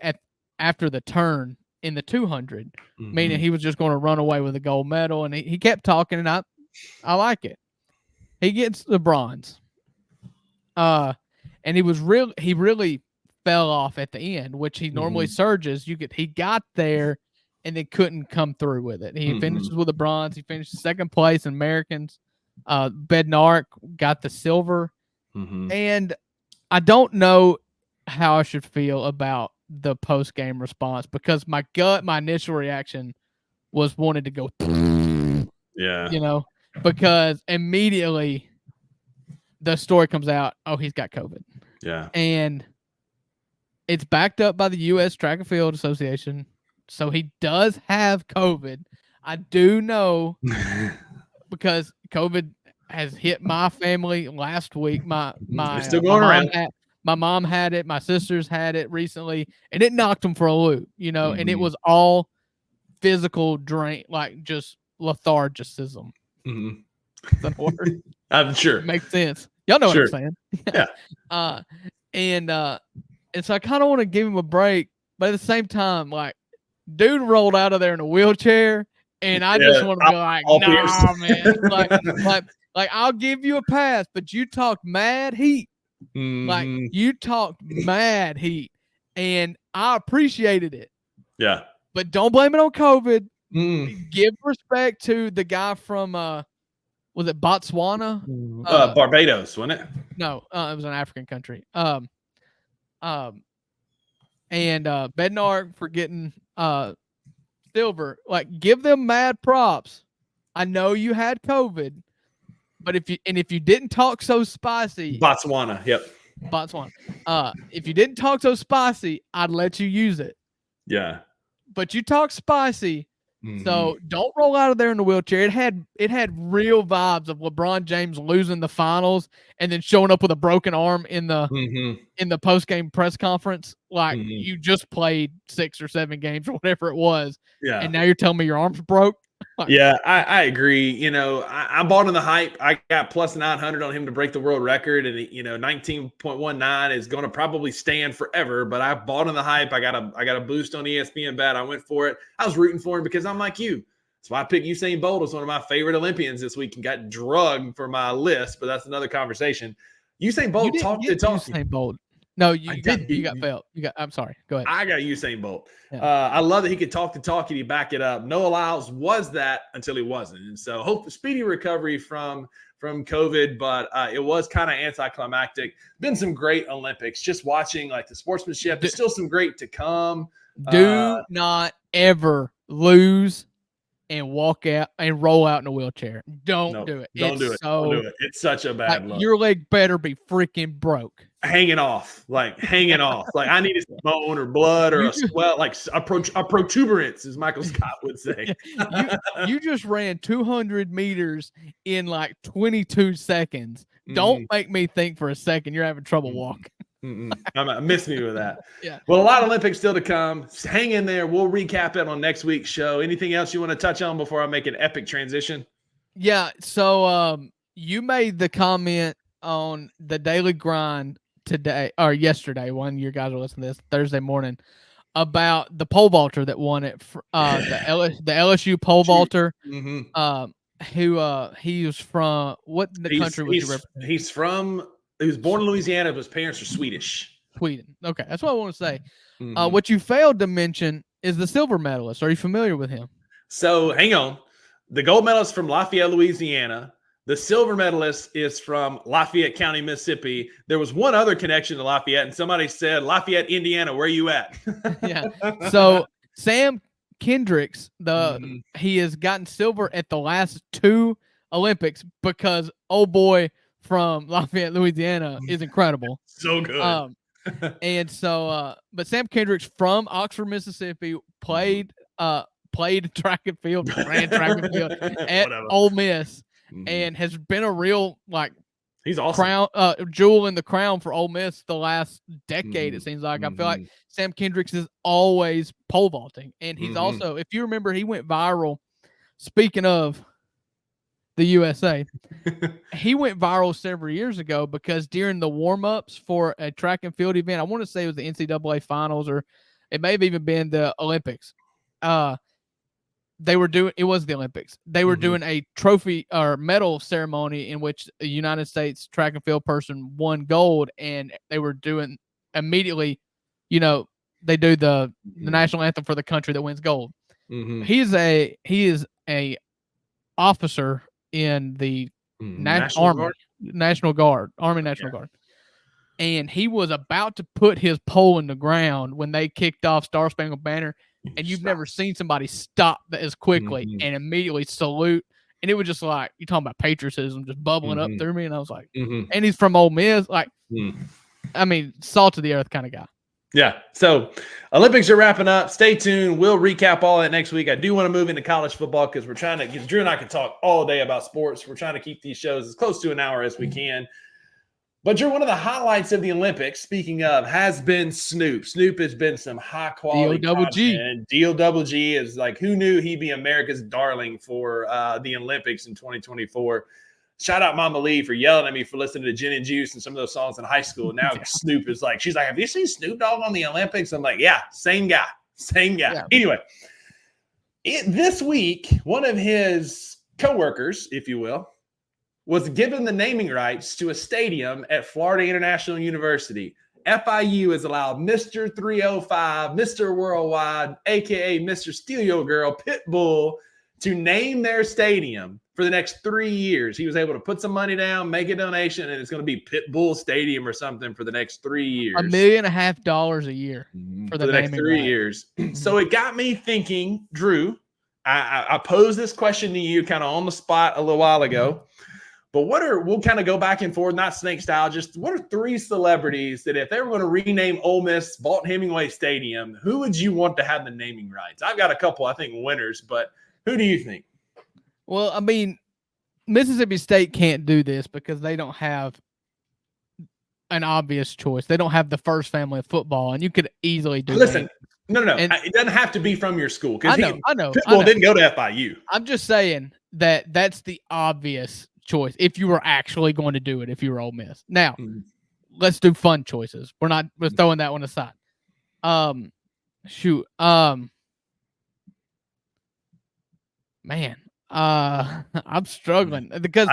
[SPEAKER 3] after the turn in the 200, meaning he was just going to run away with the gold medal. And he kept talking, and I like it. He gets the bronze. And he really fell off at the end, which he normally surges. He got there and they couldn't come through with it. He finishes with a bronze. He finished 2nd place in Americans. Bednarik got the silver. And I don't know how I should feel about the post-game response because my initial reaction was wanted to go because immediately the story comes out, he's got COVID. And it's backed up by the U.S. Track and Field Association, so he does have COVID. I do know because COVID has hit my family last week.
[SPEAKER 2] It's still going around.
[SPEAKER 3] My mom had it. My sisters had it recently, and it knocked them for a loop, and it was all physical drain, like just lethargicism. Is that a word?
[SPEAKER 2] I'm sure.
[SPEAKER 3] Makes sense. Y'all know what I'm saying. Yeah. And so I kind of want to give him a break, but at the same time, like, dude rolled out of there in a wheelchair, and I just want to be like, nah, man. Like, I'll give you a pass, but you talk mad heat. Like, you talked mad heat, and I appreciated it.
[SPEAKER 2] Yeah.
[SPEAKER 3] But don't blame it on COVID. Give respect to the guy from, was it Botswana?
[SPEAKER 2] Barbados, wasn't it?
[SPEAKER 3] No, it was an African country. And Bednar for getting silver. Like, give them mad props. I know you had COVID. But if you didn't talk so spicy,
[SPEAKER 2] Botswana,
[SPEAKER 3] Botswana. If you didn't talk so spicy, I'd let you use it.
[SPEAKER 2] Yeah.
[SPEAKER 3] But you talk spicy, so don't roll out of there in the wheelchair. It had real vibes of LeBron James losing the finals and then showing up with a broken arm in the post game press conference, like you just played 6 or 7 games or whatever it was, and now you're telling me your arm's broke.
[SPEAKER 2] Yeah, I agree. I bought in the hype. I got plus 900 on him to break the world record, and 19.19 is going to probably stand forever. But I bought in the hype. I got a boost on ESPN bet. I went for it. I was rooting for him because I'm like you. That's why I picked Usain Bolt as one of my favorite Olympians this week and got drugged for my list. But that's another conversation. Usain Bolt talked to talk.
[SPEAKER 3] Usain Bolt. No, you got Phelps. I'm sorry. Go ahead.
[SPEAKER 2] I got Usain Bolt.
[SPEAKER 3] Yeah.
[SPEAKER 2] I love that he could talk the talk and he back it up. Noah Lyles was that until he wasn't, and so hope speedy recovery from COVID. But it was kind of anticlimactic. Been some great Olympics. Just watching like the sportsmanship. There's still some great to come.
[SPEAKER 3] Do not ever lose and walk out and roll out in a wheelchair. Don't do it.
[SPEAKER 2] Don't do it. Don't do it. It's such a bad look.
[SPEAKER 3] Your leg better be freaking broke.
[SPEAKER 2] Hanging off. Like I need a bone or blood or a swell, like a protuberance, as Michael Scott would say.
[SPEAKER 3] You just ran 200 meters in like 22 seconds. Don't make me think for a second you're having trouble walking.
[SPEAKER 2] Miss me with that.
[SPEAKER 3] Yeah.
[SPEAKER 2] Well, a lot of Olympics still to come. Hang in there. We'll recap it on next week's show. Anything else you want to touch on before I make an epic transition?
[SPEAKER 3] Yeah. So you made the comment on the Daily Grind today or yesterday when you guys are listening to this Thursday morning about the pole vaulter that won it. The LSU pole vaulter. Who he was from? What country was he representing?
[SPEAKER 2] He was born in Louisiana, but his parents are Swedish.
[SPEAKER 3] Sweden. Okay, that's what I want to say. What you failed to mention is the silver medalist. Are you familiar with him?
[SPEAKER 2] So hang on. The gold medalist from Lafayette, Louisiana. The silver medalist is from Lafayette County, Mississippi. There was one other connection to Lafayette, and somebody said, Lafayette, Indiana, where you at?
[SPEAKER 3] Yeah. So Sam Kendricks, he has gotten silver at the last 2 Olympics because old boy from Lafayette, Louisiana is incredible.
[SPEAKER 2] So good.
[SPEAKER 3] And so but Sam Kendricks from Oxford, Mississippi played track and field, ran track and field at Ole Miss, and has been a real
[SPEAKER 2] he's awesome.
[SPEAKER 3] Crown jewel in the crown for Ole Miss the last decade. It seems like I feel like Sam Kendricks is always pole vaulting, and he's also, if you remember, he went viral. Speaking of the USA, he went viral several years ago because during the warm-ups for a track and field event, I want to say it was the NCAA finals, or it may have even been the Olympics. It was the Olympics. They were doing a trophy or medal ceremony in which a United States track and field person won gold, and they were doing immediately, they do the national anthem for the country that wins gold. He is a officer in the National Guard. And he was about to put his pole in the ground when they kicked off Star Spangled Banner, and you've never seen somebody stop as quickly and immediately salute. And it was just like, you're talking about patriotism just bubbling up through me. And I was like, and he's from Ole Miss. I mean, salt of the earth kind of guy.
[SPEAKER 2] Yeah. So Olympics are wrapping up. Stay tuned. We'll recap all that next week. I do want to move into college football because Drew and I could talk all day about sports. We're trying to keep these shows as close to an hour as we can. But Drew, one of the highlights of the Olympics, speaking of, has been Snoop. Snoop has been some high quality content. D-O-double-G is like, who knew he'd be America's darling for the Olympics in 2024. Shout out Mama Lee for yelling at me for listening to Gin and Juice and some of those songs in high school. Now Snoop is like, she's like, have you seen Snoop Dogg on the Olympics? I'm like, yeah, same guy. Yeah. Anyway, this week, one of his coworkers, if you will, was given the naming rights to a stadium at Florida International University. FIU has allowed Mr. 305, Mr. Worldwide, a.k.a. Mr. Steal Your Girl, Pitbull, to name their stadium for the next 3 years. He was able to put some money down, make a donation, and it's going to be Pitbull Stadium or something for the next 3 years.
[SPEAKER 3] $1.5 million a year for the
[SPEAKER 2] next 3 years. So it got me thinking, Drew, I posed this question to you kind of on the spot a little while ago. But we'll kind of go back and forth, not snake style, just what are 3 celebrities that if they were going to rename Ole Miss Vaught Hemingway Stadium, who would you want to have the naming rights? I've got a couple, I think, winners, but who do you think?
[SPEAKER 3] Well, I mean, Mississippi State can't do this because they don't have an obvious choice. They don't have the first family of football, and you could easily do
[SPEAKER 2] Listen,
[SPEAKER 3] that.
[SPEAKER 2] No. It doesn't have to be from your school.
[SPEAKER 3] I know.
[SPEAKER 2] Pitbull didn't go to FIU.
[SPEAKER 3] I'm just saying that's the obvious choice if you were actually going to do it, if you were Ole Miss. Now, let's do fun choices. We're throwing that one aside. Man, I'm struggling because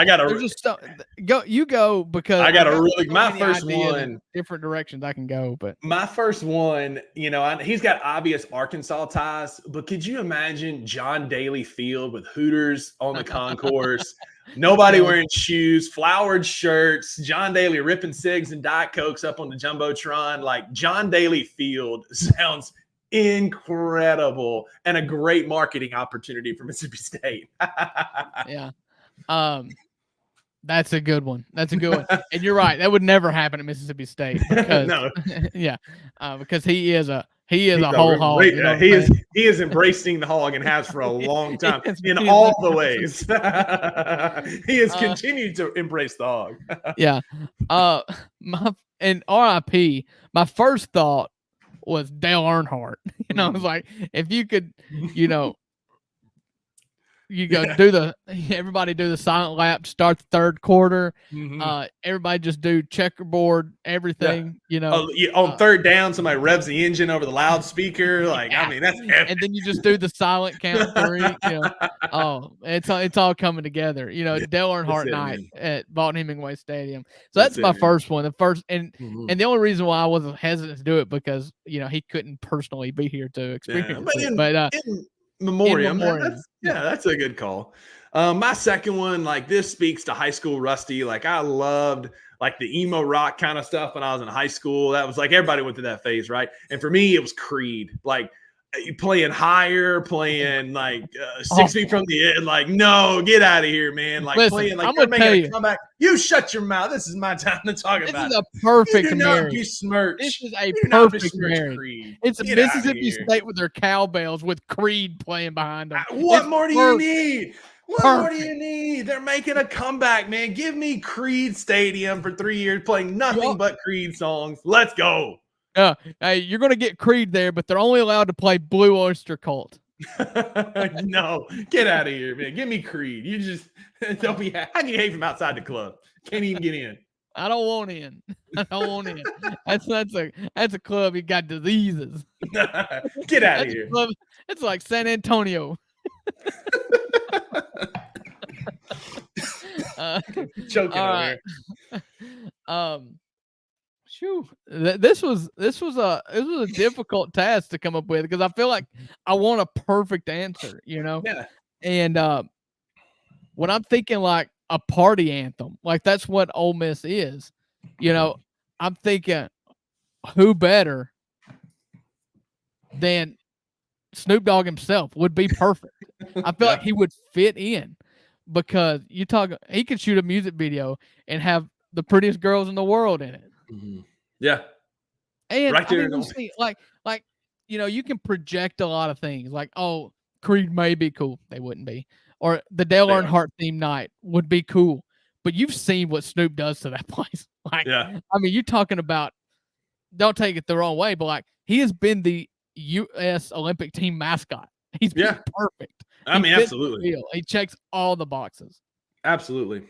[SPEAKER 3] go because
[SPEAKER 2] I got a
[SPEAKER 3] I've
[SPEAKER 2] really
[SPEAKER 3] so
[SPEAKER 2] my
[SPEAKER 3] many
[SPEAKER 2] first
[SPEAKER 3] ideas
[SPEAKER 2] one.
[SPEAKER 3] in different directions I can go, but
[SPEAKER 2] My first one, he's got obvious Arkansas ties, but could you imagine John Daly Field with Hooters on the concourse, nobody wearing shoes, flowered shirts, John Daly ripping cigs and Diet Cokes up on the Jumbotron? Like, John Daly Field sounds incredible and a great marketing opportunity for Mississippi State.
[SPEAKER 3] yeah. That's a good one. That's a good one. And you're right. That would never happen at Mississippi State because
[SPEAKER 2] No.
[SPEAKER 3] because he is a
[SPEAKER 2] He's
[SPEAKER 3] whole hog.
[SPEAKER 2] great,
[SPEAKER 3] You know
[SPEAKER 2] he is embracing the hog and has for a long time in all the ways. He has continued to embrace the hog.
[SPEAKER 3] Yeah. And RIP, my first thought was Dale Earnhardt. I was like, if you could, you go everybody do the silent lap, start the third quarter. Everybody just do checkerboard, everything,
[SPEAKER 2] on third down, somebody revs the engine over the loudspeaker. Like, I mean, that's epic.
[SPEAKER 3] And then you just do the silent count 3. It's all coming together. Dale Earnhardt night at Vaughn Hemingway Stadium. So that's my first one. The first and the only reason why I wasn't hesitant to do it because he couldn't personally be here to experience it. But
[SPEAKER 2] Memoriam. That's a good call. My second one, like, this speaks to high school Rusty. Like, I loved like the emo rock kind of stuff when I was in high school. That was like, everybody went through that phase, right? And for me, it was Creed. Like, playing higher, playing like 6 feet from the end. Like, no, get out of here, man. Like, playing like you're making a comeback. You shut your mouth. This is my time to talk about it.
[SPEAKER 3] This is a perfect marriage.
[SPEAKER 2] This
[SPEAKER 3] is a perfect marriage. Creed. It's a Mississippi State with their cowbells with Creed playing behind them.
[SPEAKER 2] What more do you need? What more do you need? They're making a comeback, man. Give me Creed Stadium for 3 years playing nothing but Creed songs. Let's go.
[SPEAKER 3] Hey, you're going to get Creed there, but they're only allowed to play Blue Oyster Cult.
[SPEAKER 2] No, get out of here, man. Give me Creed. You just don't be. How can you hate from outside the club? Can't even get in.
[SPEAKER 3] I don't want in. That's a club. You got diseases.
[SPEAKER 2] Get out of here.
[SPEAKER 3] It's like San Antonio.
[SPEAKER 2] Choking over
[SPEAKER 3] here. This was a difficult task to come up with because I feel like I want a perfect answer,
[SPEAKER 2] Yeah.
[SPEAKER 3] And when I'm thinking like a party anthem, like that's what Ole Miss is, I'm thinking who better than Snoop Dogg himself would be perfect. I feel like he would fit in because he could shoot a music video and have the prettiest girls in the world in it.
[SPEAKER 2] Mm-hmm. Yeah.
[SPEAKER 3] And right there, you can project a lot of things like, oh, Creed may be cool. They wouldn't be. Or the Dale Earnhardt theme night would be cool. But you've seen what Snoop does to that place. Like, I mean, you're talking about, don't take it the wrong way, but like he has been the U.S. Olympic team mascot. He's been perfect.
[SPEAKER 2] I mean, absolutely.
[SPEAKER 3] He checks all the boxes.
[SPEAKER 2] Absolutely.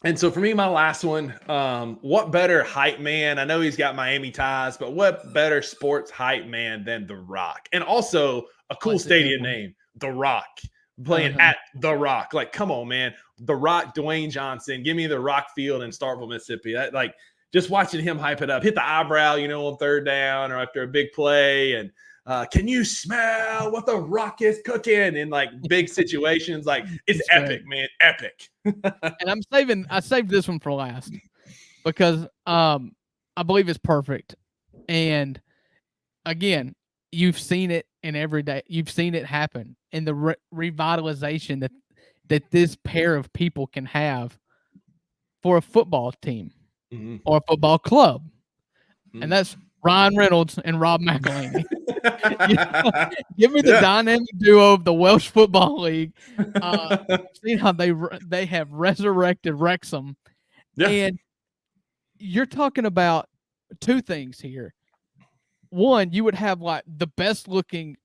[SPEAKER 2] And so for me, my last one, what better hype man? I know he's got Miami ties, but what better sports hype man than The Rock? And also a cool stadium name, The Rock. Playing at The Rock. Like, come on, man. The Rock, Dwayne Johnson. Give me the Rock Field in Starkville, Mississippi. Like, just watching him hype it up, hit the eyebrow, on third down or after a big play. And can you smell what The Rock is cooking in like big situations? Like, it's epic, man. Epic.
[SPEAKER 3] And I saved this one for last because I believe it's perfect. And again, you've seen it in every day. You've seen it happen in the revitalization that this pair of people can have for a football team or a football club. And that's Ryan Reynolds and Rob McElhaney. Give me the dynamic duo of the Welsh Football League. See how they have resurrected Wrexham. And you're talking about two things here. One, you would have like the best looking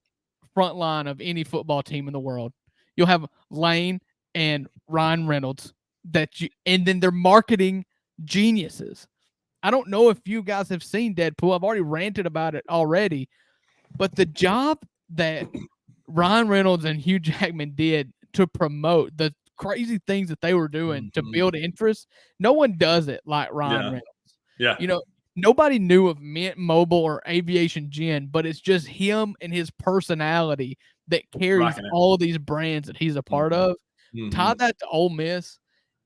[SPEAKER 3] front line of any football team in the world. You'll have Lane and Ryan Reynolds and then they're marketing geniuses. I don't know if you guys have seen Deadpool. I've already ranted about it already, but the job that Ryan Reynolds and Hugh Jackman did to promote the crazy things that they were doing to build interest. No one does it like Ryan Reynolds.
[SPEAKER 2] Yeah.
[SPEAKER 3] You know, nobody knew of Mint Mobile or Aviation Gin, but it's just him and his personality that carries all of these brands that he's a part of. Tie that to Ole Miss,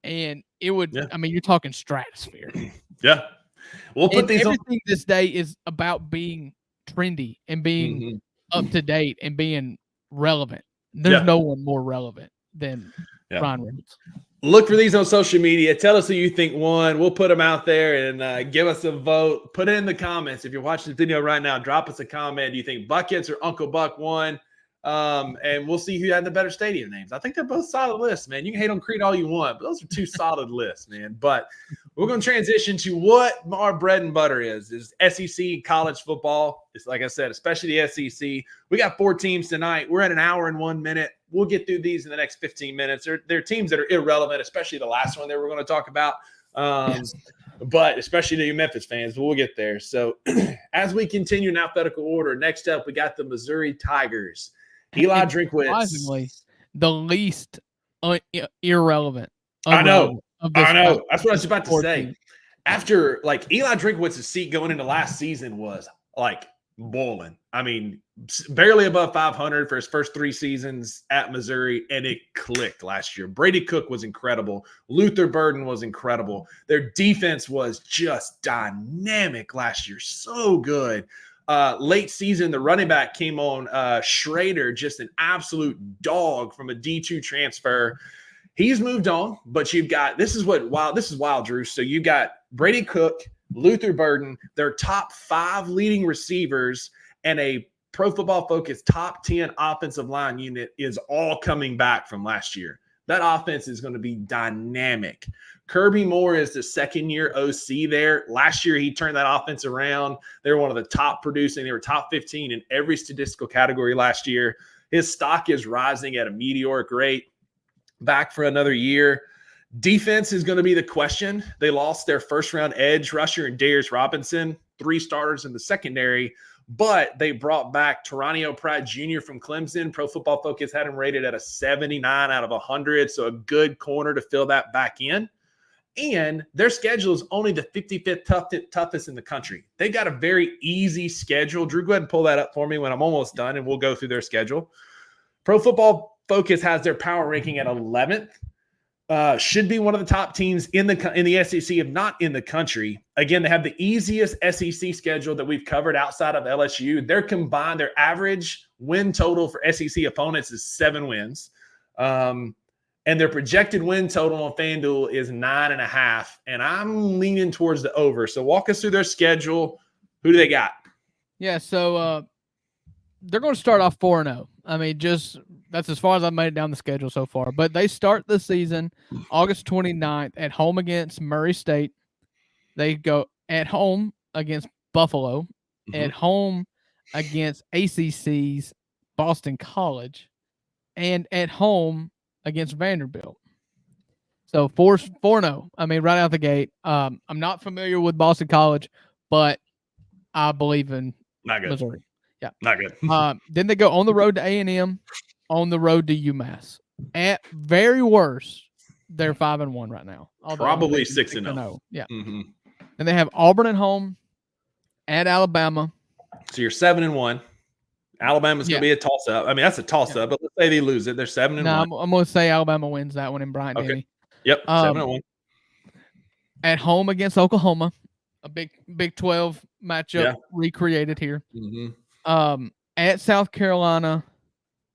[SPEAKER 3] and it would. I mean, you're talking stratosphere.
[SPEAKER 2] Yeah, we'll put these.
[SPEAKER 3] Everything this day is about being trendy and being up to date and being relevant. There's no one more relevant than Ryan Reynolds.
[SPEAKER 2] Look for these on social media. Tell us who you think won. We'll put them out there and give us a vote. Put it in the comments. If you're watching the video right now, drop us a comment. Do you think Buckets or Uncle Buck won? And we'll see who had the better stadium names. I think they're both solid lists, man. You can hate on Creed all you want, but those are two solid lists, man. But we're going to transition to what our bread and butter is SEC college football. It's like I said, especially the SEC. We got 4 teams tonight. We're at an hour and 1 minute. We'll get through these in the next 15 minutes. They're teams that are irrelevant, especially the last one that we're going to talk about. But especially to you Memphis fans, but we'll get there. So as we continue in alphabetical order, next up, we got the Missouri Tigers. Eli Drinkwitz.
[SPEAKER 3] Surprisingly, the least irrelevant.
[SPEAKER 2] I know. That's what I was about to say. After, like, Eli Drinkwitz's seat going into last season was, like, boiling. I mean, barely above 500 for his first 3 seasons at Missouri, and it clicked last year. Brady Cook was incredible. Luther Burden was incredible. Their defense was just dynamic last year. So good. Late season, the running back came on, Schrader, just an absolute dog from a D2 transfer. He's moved on, but you've got this is wild, Drew. So you've got Brady Cook, Luther Burden, their top 5 leading receivers, and a Pro Football Focus top 10 offensive line unit is all coming back from last year. That offense is going to be dynamic. Kirby Moore is the second-year OC there. Last year, he turned that offense around. They were one of the top producing. They were top 15 in every statistical category last year. His stock is rising at a meteoric rate. Back for another year. Defense is going to be the question. They lost their first-round edge rusher and Darius Robinson, 3 starters in the secondary, but they brought back Taranio Pratt Jr. from Clemson. Pro Football Focus had him rated at a 79 out of 100, so a good corner to fill that back in. And their schedule is only the 55th toughest in the country. They got a very easy schedule. Drew, go ahead and pull that up for me when I'm almost done, and we'll go through their schedule. Pro Football Focus has their power ranking at 11th. Should be one of the top teams in the SEC, if not in the country. Again, they have the easiest SEC schedule that we've covered outside of LSU. Their average win total for SEC opponents is 7 wins. And their projected win total on FanDuel is 9.5. And I'm leaning towards the over. So walk us through their schedule. Who do they got?
[SPEAKER 3] Yeah, so they're going to start off 4-0. I mean, that's as far as I've made it down the schedule so far. But they start the season August 29th at home against Murray State. They go at home against Buffalo, at home against ACC's Boston College, and at home against Vanderbilt. So 4-0. I mean, right out the gate. I'm not familiar with Boston College, but I believe in Missouri. Yeah,
[SPEAKER 2] not good.
[SPEAKER 3] Then they go on the road to A&M, on the road to UMass. At very worst, they're 5-1 right now.
[SPEAKER 2] Probably 6-0.
[SPEAKER 3] Yeah. And they have Auburn at home, at Alabama.
[SPEAKER 2] So you're 7-1. Alabama's going to be a toss-up. I mean, that's a toss-up, but let's say they lose it. They're 7-1.
[SPEAKER 3] No, I'm going to say Alabama wins that one in Bryant-Denny.
[SPEAKER 2] Yep, 7-1.
[SPEAKER 3] At home against Oklahoma, a Big 12 matchup recreated here. At South Carolina,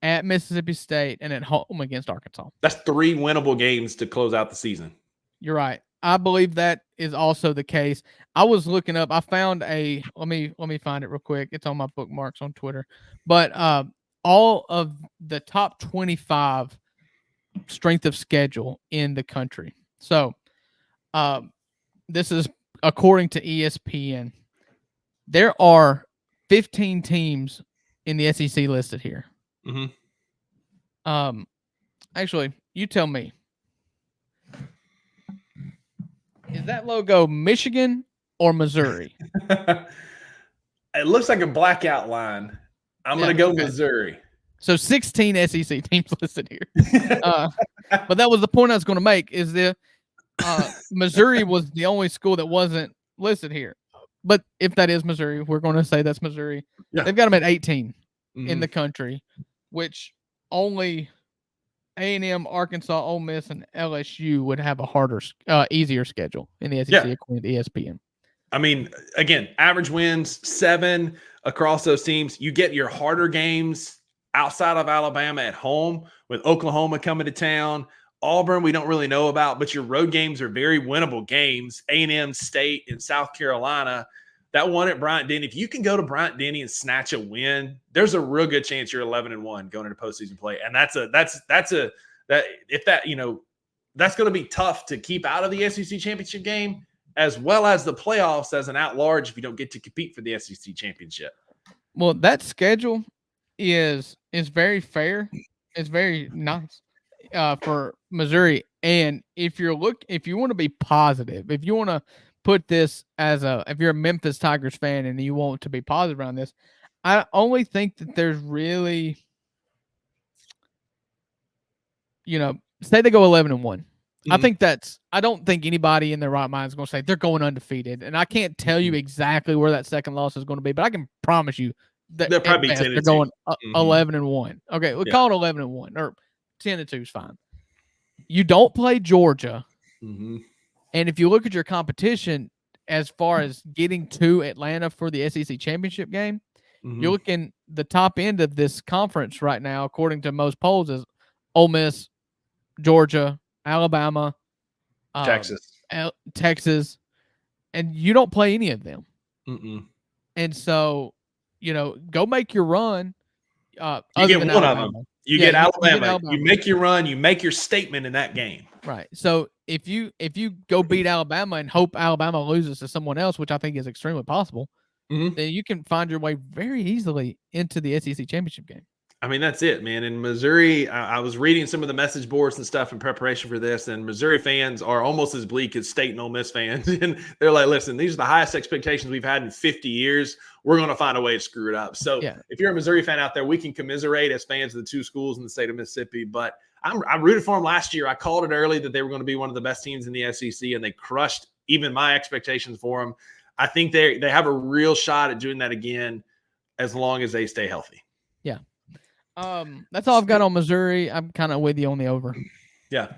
[SPEAKER 3] at Mississippi State, and at home against Arkansas.
[SPEAKER 2] That's 3 winnable games to close out the season.
[SPEAKER 3] You're right. I believe that is also the case. I was looking up. I found let me find it real quick. It's on my bookmarks on Twitter. But all of the top 25 strength of schedule in the country. So this is according to ESPN. There are 15 teams in the SEC listed here. Actually, you tell me. Is that logo Michigan or Missouri?
[SPEAKER 2] It looks like a blackout line. I'm going to go Missouri.
[SPEAKER 3] So 16 SEC teams listed here. But that was the point I was going to make is Missouri was the only school that wasn't listed here. But if that is Missouri, we're going to say that's Missouri.
[SPEAKER 2] Yeah.
[SPEAKER 3] They've got them at 18 in the country, which only A&M, Arkansas, Ole Miss, and LSU would have a easier schedule in the SEC according to ESPN.
[SPEAKER 2] I mean, again, average wins 7 across those teams. You get your harder games outside of Alabama at home with Oklahoma coming to town. Auburn, we don't really know about, but your road games are very winnable games. A&M, State, and South Carolina. That one at Bryant-Denny, if you can go to Bryant-Denny and snatch a win, there's a real good chance you're 11-1 going into postseason play. And that's going to be tough to keep out of the SEC championship game, as well as the playoffs as an at-large if you don't get to compete for the SEC championship.
[SPEAKER 3] Well, that schedule is very fair. It's very nice for Missouri. And if you want to be positive, if you want to put this if you're a Memphis Tigers fan and you want to be positive around this, I only think that there's really, say they go 11-1. I don't think anybody in their right mind is going to say they're going undefeated. And I can't tell you exactly where that second loss is going to be, but I can promise you that
[SPEAKER 2] they're probably
[SPEAKER 3] they're going 11-1. Okay, we call it 11-1 or 10-2 is fine. You don't play Georgia.
[SPEAKER 2] Mm-hmm.
[SPEAKER 3] And if you look at your competition as far as getting to Atlanta for the SEC championship game, you're looking the top end of this conference right now, according to most polls, is Ole Miss, Georgia, Alabama, Texas, and you don't play any of them. And so, go make your run.
[SPEAKER 2] You get one of them. You get Alabama. You make your run. You make your statement in that game.
[SPEAKER 3] Right. So if you go beat Alabama and hope Alabama loses to someone else, which I think is extremely possible, then you can find your way very easily into the SEC championship game.
[SPEAKER 2] I mean, that's it, man. In Missouri, I was reading some of the message boards and stuff in preparation for this, and Missouri fans are almost as bleak as State and Ole Miss fans. And they're like, listen, these are the highest expectations we've had in 50 years. We're going to find a way to screw it up. So if you're a Missouri fan out there, we can commiserate as fans of the two schools in the state of Mississippi. But I rooted for them last year. I called it early that they were going to be one of the best teams in the SEC, and they crushed even my expectations for them. I think they have a real shot at doing that again as long as they stay healthy.
[SPEAKER 3] Yeah. That's all I've got on Missouri. I'm kind of with you on the over.
[SPEAKER 2] Yeah.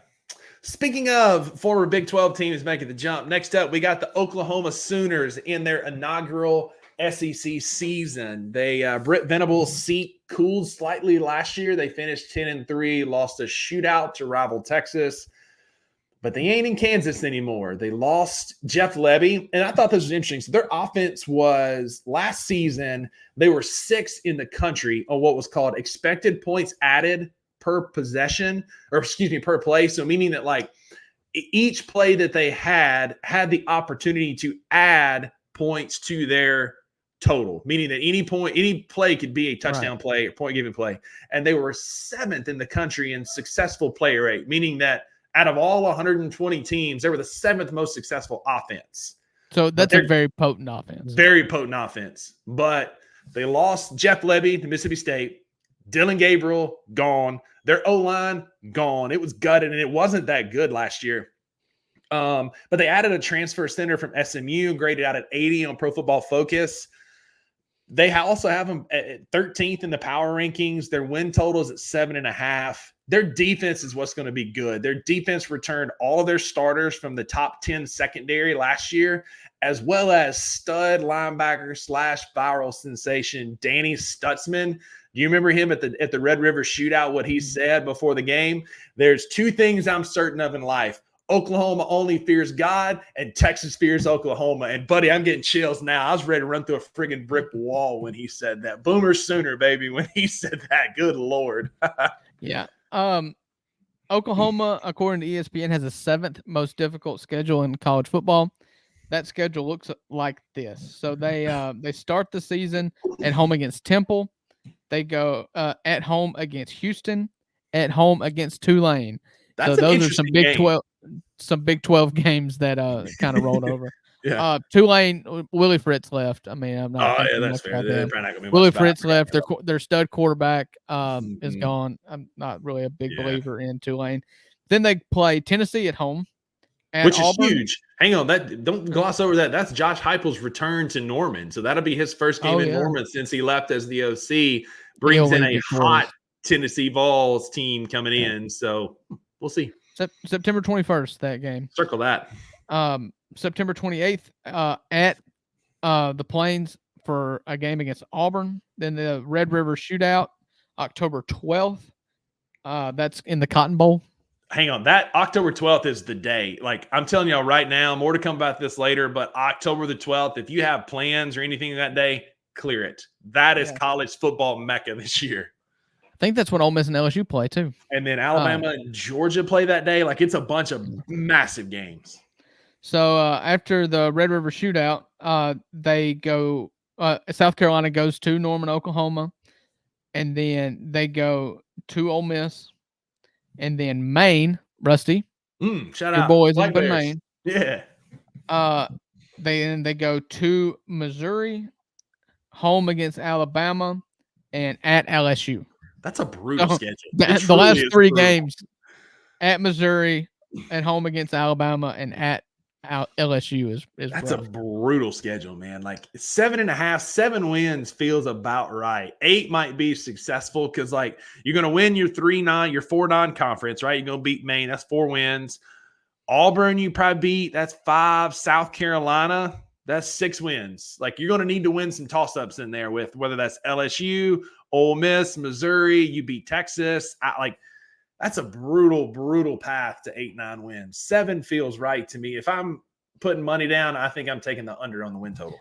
[SPEAKER 2] Speaking of former Big 12 teams making the jump, next up we got the Oklahoma Sooners in their inaugural SEC season. Britt Venables' seat cooled slightly last year. They finished 10-3, lost a shootout to rival Texas. But they ain't in Kansas anymore. They lost Jeff Lebby. And I thought this was interesting. So their offense was last season, they were 6th in the country on what was called expected points added per possession, or per play. So meaning that like each play that they had the opportunity to add points to their total, meaning that any play could be a touchdown play or point given play. And they were 7th in the country in successful play rate, meaning that out of all 120 teams, they were the 7th most successful offense.
[SPEAKER 3] So that's a very potent offense.
[SPEAKER 2] Very potent offense. But they lost Jeff Lebby to Mississippi State. Dylan Gabriel, gone. Their O-line, gone. It was gutted, and it wasn't that good last year. But they added a transfer center from SMU, graded out at 80 on Pro Football Focus. They also have them at 13th in the power rankings. Their win total is at 7.5. Their defense is what's going to be good. Their defense returned all of their starters from the top 10 secondary last year, as well as stud linebacker / viral sensation Danny Stutzman. Do you remember him at the Red River Shootout, what he said before the game? There's 2 things I'm certain of in life. Oklahoma only fears God, and Texas fears Oklahoma. And, buddy, I'm getting chills now. I was ready to run through a friggin' brick wall when he said that. Boomer Sooner, baby, when he said that. Good Lord.
[SPEAKER 3] Yeah. Oklahoma, according to ESPN, has the 7th most difficult schedule in college football. That schedule looks like this. So they start the season at home against Temple. They go at home against Houston, at home against Tulane.
[SPEAKER 2] That's
[SPEAKER 3] so those are some Big 12 games that kind of rolled over.
[SPEAKER 2] Yeah.
[SPEAKER 3] Tulane, Willie Fritz left. I mean, I'm not.
[SPEAKER 2] Oh,
[SPEAKER 3] thinking
[SPEAKER 2] yeah, that's
[SPEAKER 3] much
[SPEAKER 2] fair.
[SPEAKER 3] about
[SPEAKER 2] They're
[SPEAKER 3] them.
[SPEAKER 2] probably not gonna be
[SPEAKER 3] Willie
[SPEAKER 2] much about
[SPEAKER 3] Fritz
[SPEAKER 2] it.
[SPEAKER 3] left. Their stud quarterback is
[SPEAKER 2] Mhm.
[SPEAKER 3] gone. I'm not really a big
[SPEAKER 2] Yeah.
[SPEAKER 3] believer in Tulane. Then they play Tennessee at home. At
[SPEAKER 2] Which is
[SPEAKER 3] Auburn.
[SPEAKER 2] huge. Hang on, that don't gloss over that. That's Josh Heupel's return to Norman, so that'll be his first game
[SPEAKER 3] Oh,
[SPEAKER 2] in
[SPEAKER 3] yeah.
[SPEAKER 2] Norman since he left as the OC.
[SPEAKER 3] He'll
[SPEAKER 2] Brings in
[SPEAKER 3] leave
[SPEAKER 2] a
[SPEAKER 3] victorious.
[SPEAKER 2] hot Tennessee Vols team coming in, so we'll see.
[SPEAKER 3] September 21st, that game.
[SPEAKER 2] Circle that.
[SPEAKER 3] September 28th at the Plains for a game against Auburn. Then the Red River Shootout, October 12th. That's in the Cotton Bowl.
[SPEAKER 2] Hang on, that October 12th is the day. Like, I'm telling y'all right now, more to come about this later, but October the 12th, if you have plans or anything that day, clear it. That is college football mecca this year.
[SPEAKER 3] I think that's when Ole Miss and LSU play too.
[SPEAKER 2] And then Alabama and Georgia play that day. Like, it's a bunch of massive games.
[SPEAKER 3] So after the Red River Shootout, they go. South Carolina goes to Norman, Oklahoma, and then they go to Ole Miss, and then Maine. Rusty,
[SPEAKER 2] Shout
[SPEAKER 3] your
[SPEAKER 2] out,
[SPEAKER 3] boys
[SPEAKER 2] Black
[SPEAKER 3] up in
[SPEAKER 2] Bears.
[SPEAKER 3] Maine.
[SPEAKER 2] Yeah.
[SPEAKER 3] They go to Missouri, home against Alabama, and at LSU.
[SPEAKER 2] That's a brutal schedule.
[SPEAKER 3] The last three games at Missouri, at home against Alabama, and at LSU is
[SPEAKER 2] that's
[SPEAKER 3] rough.
[SPEAKER 2] a brutal schedule, man. Like 7.5, 7 wins feels about right. 8 might be successful because like you're gonna win your 3-9, your 4 non-conference, right? You're gonna beat Maine, that's 4 wins. Auburn, you probably beat, that's 5. South Carolina, that's 6 wins. Like you're gonna need to win some toss-ups in there with whether that's LSU, Ole Miss, Missouri, you beat Texas. That's a brutal path to 8-9 wins. 7 feels right to me. If I'm putting money down, I think I'm taking the under on the win total.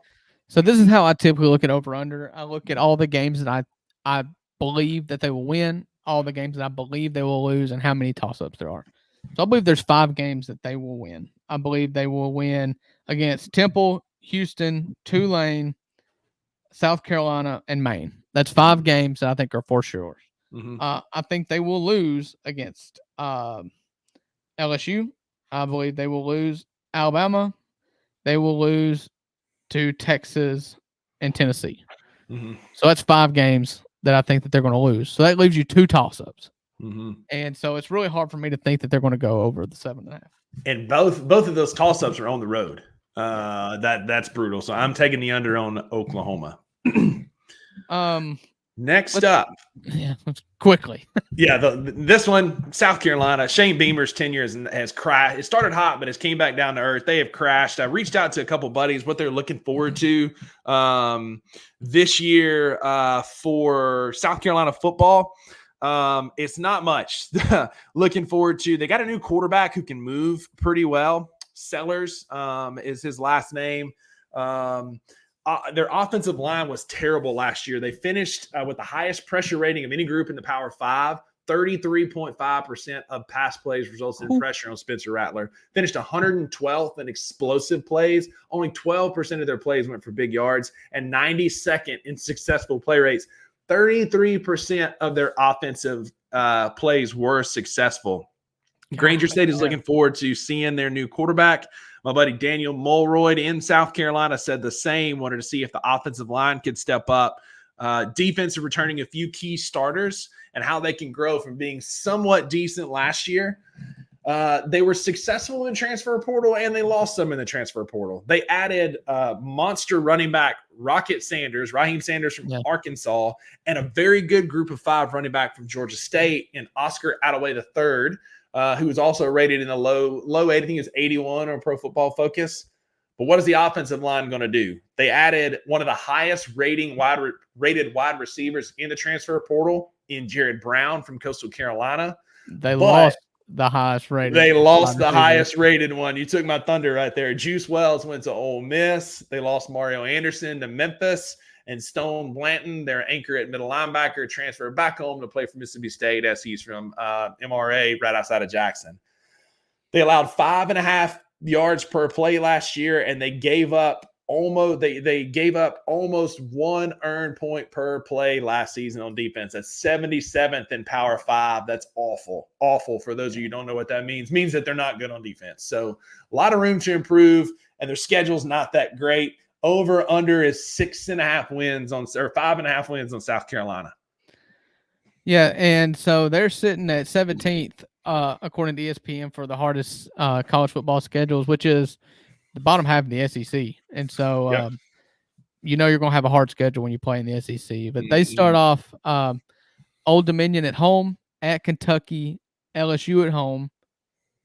[SPEAKER 3] So this is how I typically look at over-under. I look at all the games that I believe that they will win, all the games that I believe they will lose, and how many toss-ups there are. So I believe there's 5 games that they will win. I believe they will win against Temple, Houston, Tulane, South Carolina, and Maine. That's 5 games that I think are for sure.
[SPEAKER 2] Mm-hmm.
[SPEAKER 3] I think they will lose against LSU. I believe they will lose Alabama. They will lose to Texas and Tennessee.
[SPEAKER 2] Mm-hmm.
[SPEAKER 3] So that's 5 games that I think that they're going to lose. So that leaves you 2 toss-ups.
[SPEAKER 2] Mm-hmm.
[SPEAKER 3] And so it's really hard for me to think that they're going to go over the 7.5.
[SPEAKER 2] And both of those toss-ups are on the road. That's brutal. So I'm taking the under on Oklahoma. Next up.
[SPEAKER 3] Yeah, quickly.
[SPEAKER 2] This one, South Carolina. Shane Beamer's tenure has crashed. It started hot, but has came back down to earth. They have crashed. I reached out to a couple buddies what they're looking forward to this year for South Carolina football. It's not much. Looking forward to. They got a new quarterback who can move pretty well. Sellers is his last name. Their offensive line was terrible last year. They finished with the highest pressure rating of any group in the Power 5. 33.5% of pass plays resulted in pressure on Spencer Rattler. Finished 112th in explosive plays. Only 12% of their plays went for big yards and 92nd in successful play rates. 33% of their offensive plays were successful. Granger State is looking forward to seeing their new quarterback. My buddy Daniel Mulroyd in South Carolina said the same, wanted to see if the offensive line could step up. Defense is returning a few key starters and how they can grow from being somewhat decent last year. They were successful in transfer portal and they lost some in the transfer portal. They added monster running back Raheem Sanders from Arkansas, and a very good group of 5 running back from Georgia State in Oscar Attaway III. Who was also rated in the low 8, I think it was 81 on Pro Football Focus. But what is the offensive line going to do? They added one of the highest rated wide receivers in the transfer portal in Jared Brown from Coastal Carolina.
[SPEAKER 3] They lost the highest rated.
[SPEAKER 2] They lost the highest rated one. You took my thunder right there. Juice Wells went to Ole Miss. They lost Mario Anderson to Memphis. And Stone Blanton, their anchor at middle linebacker, transferred back home to play for Mississippi State as he's from MRA right outside of Jackson. They allowed 5.5 yards per play last year, and they gave up almost 1 earned point per play last season on defense. That's 77th in Power 5. That's awful. Awful for those of you who don't know what that means. It means that they're not good on defense. So a lot of room to improve. and their schedule's not that great. Over under is 6.5 wins or 5.5 wins on South Carolina.
[SPEAKER 3] Yeah, and so they're sitting at 17th, according to ESPN, for the hardest college football schedules, which is the bottom half of the SEC. And so, you're going to have a hard schedule when you play in the SEC. But they start off Old Dominion at home, at Kentucky, LSU at home,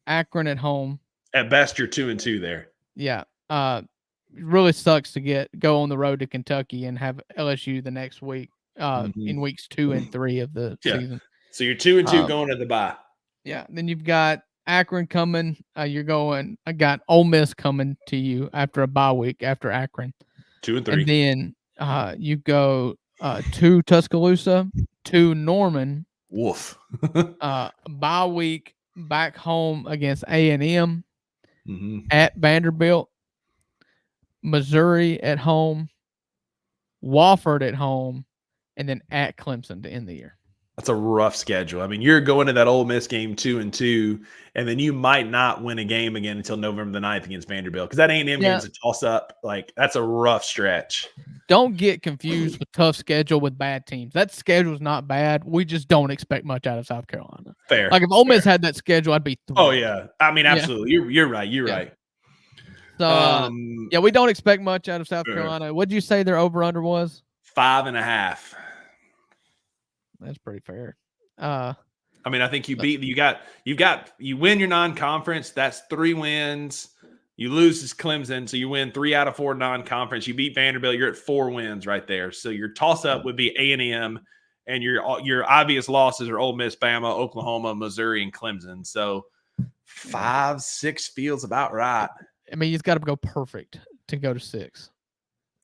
[SPEAKER 3] Akron at home.
[SPEAKER 2] At best, you're 2-2 there.
[SPEAKER 3] Yeah. It really sucks to go on the road to Kentucky and have LSU the next week. In weeks 2 and 3 of the season.
[SPEAKER 2] So you're 2-2 going to the bye.
[SPEAKER 3] Yeah. Then you've got Akron coming. I got Ole Miss coming to you after a bye week after Akron.
[SPEAKER 2] 2 and 3.
[SPEAKER 3] And then you go to Tuscaloosa, to Norman.
[SPEAKER 2] Woof.
[SPEAKER 3] Bye week back home against A&M, at Vanderbilt, Missouri at home, Wofford at home, and then at Clemson to end the year.
[SPEAKER 2] That's a rough schedule. I mean, you're going to that Ole Miss game 2-2, and then you might not win a game again until November the 9th against Vanderbilt, because that A&M game is a toss-up. Like, that's a rough stretch.
[SPEAKER 3] Don't get confused with tough schedule with bad teams. That schedule's not bad. We just don't expect much out of South Carolina.
[SPEAKER 2] Fair.
[SPEAKER 3] Like, if Ole Miss had that schedule, I'd be thrilled.
[SPEAKER 2] Oh, yeah. I mean, absolutely. Yeah. You're right. You're right.
[SPEAKER 3] So, we don't expect much out of South Carolina. What did you say their over-under was?
[SPEAKER 2] 5.5.
[SPEAKER 3] That's pretty fair.
[SPEAKER 2] I mean, I think you win your non-conference. That's 3 wins. You lose to Clemson, so you win 3 out of 4 non-conference. You beat Vanderbilt, you're at 4 wins right there. So your toss-up would be A&M, and your obvious losses are Ole Miss, Bama, Oklahoma, Missouri, and Clemson. So 5-6 feels about right.
[SPEAKER 3] I mean, you've got to go perfect to go to 6.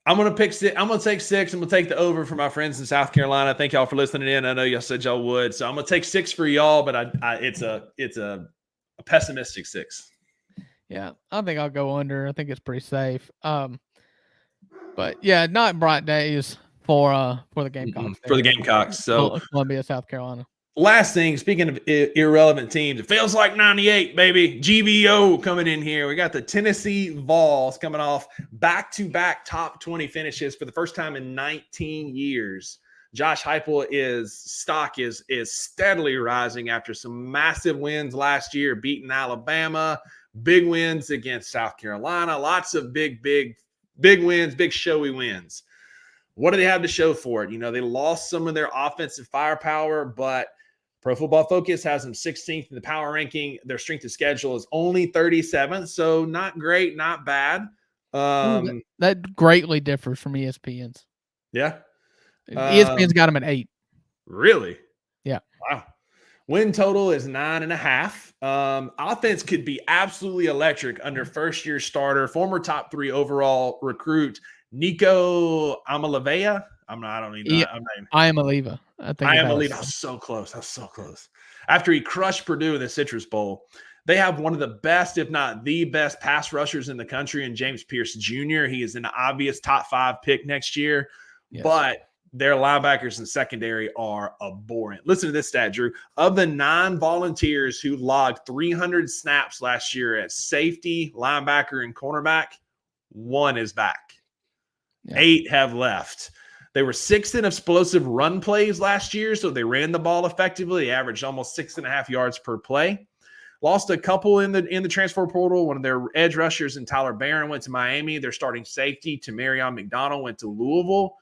[SPEAKER 2] I'm going to pick 6. I'm going to take 6. I'm going to take the over for my friends in South Carolina. Thank y'all for listening in. I know y'all said y'all would. So I'm going to take 6 for y'all, but it's a pessimistic 6.
[SPEAKER 3] Yeah, I think I'll go under. I think it's pretty safe. But yeah, not bright days for the Gamecocks.
[SPEAKER 2] For the Gamecocks. So
[SPEAKER 3] Columbia, South Carolina.
[SPEAKER 2] Last thing, speaking of irrelevant teams, it feels like 98, baby. GBO coming in here. We got the Tennessee Vols coming off back-to-back top 20 finishes for the first time in 19 years. Josh Heupel's stock is steadily rising after some massive wins last year, beating Alabama, big wins against South Carolina, lots of big wins, big showy wins. What do they have to show for it? They lost some of their offensive firepower, but Pro Football Focus has them 16th in the power ranking. Their strength of schedule is only 37th, so not great, not bad.
[SPEAKER 3] That greatly differs from ESPN's.
[SPEAKER 2] Yeah.
[SPEAKER 3] ESPN's got them at 8.
[SPEAKER 2] Really?
[SPEAKER 3] Yeah.
[SPEAKER 2] Wow. Win total is 9.5. Offense could be absolutely electric under first-year starter, former top 3 overall recruit, Nico Amalevea. I am Aleva. I was so close. After he crushed Purdue in the Citrus Bowl, they have one of the best, if not the best, pass rushers in the country in James Pierce Jr. He is an obvious top 5 pick next year, but their linebackers and secondary are abhorrent. Listen to this stat, Drew. Of the 9 volunteers who logged 300 snaps last year at safety, linebacker, and cornerback, 1 is back. 8 have left. They were 6th in explosive run plays last year, so they ran the ball effectively. They averaged almost 6.5 yards per play. Lost a couple in the transfer portal. One of their edge rushers and Tyler Barron went to Miami. Their starting safety, Tamarion McDonald, went to Louisville.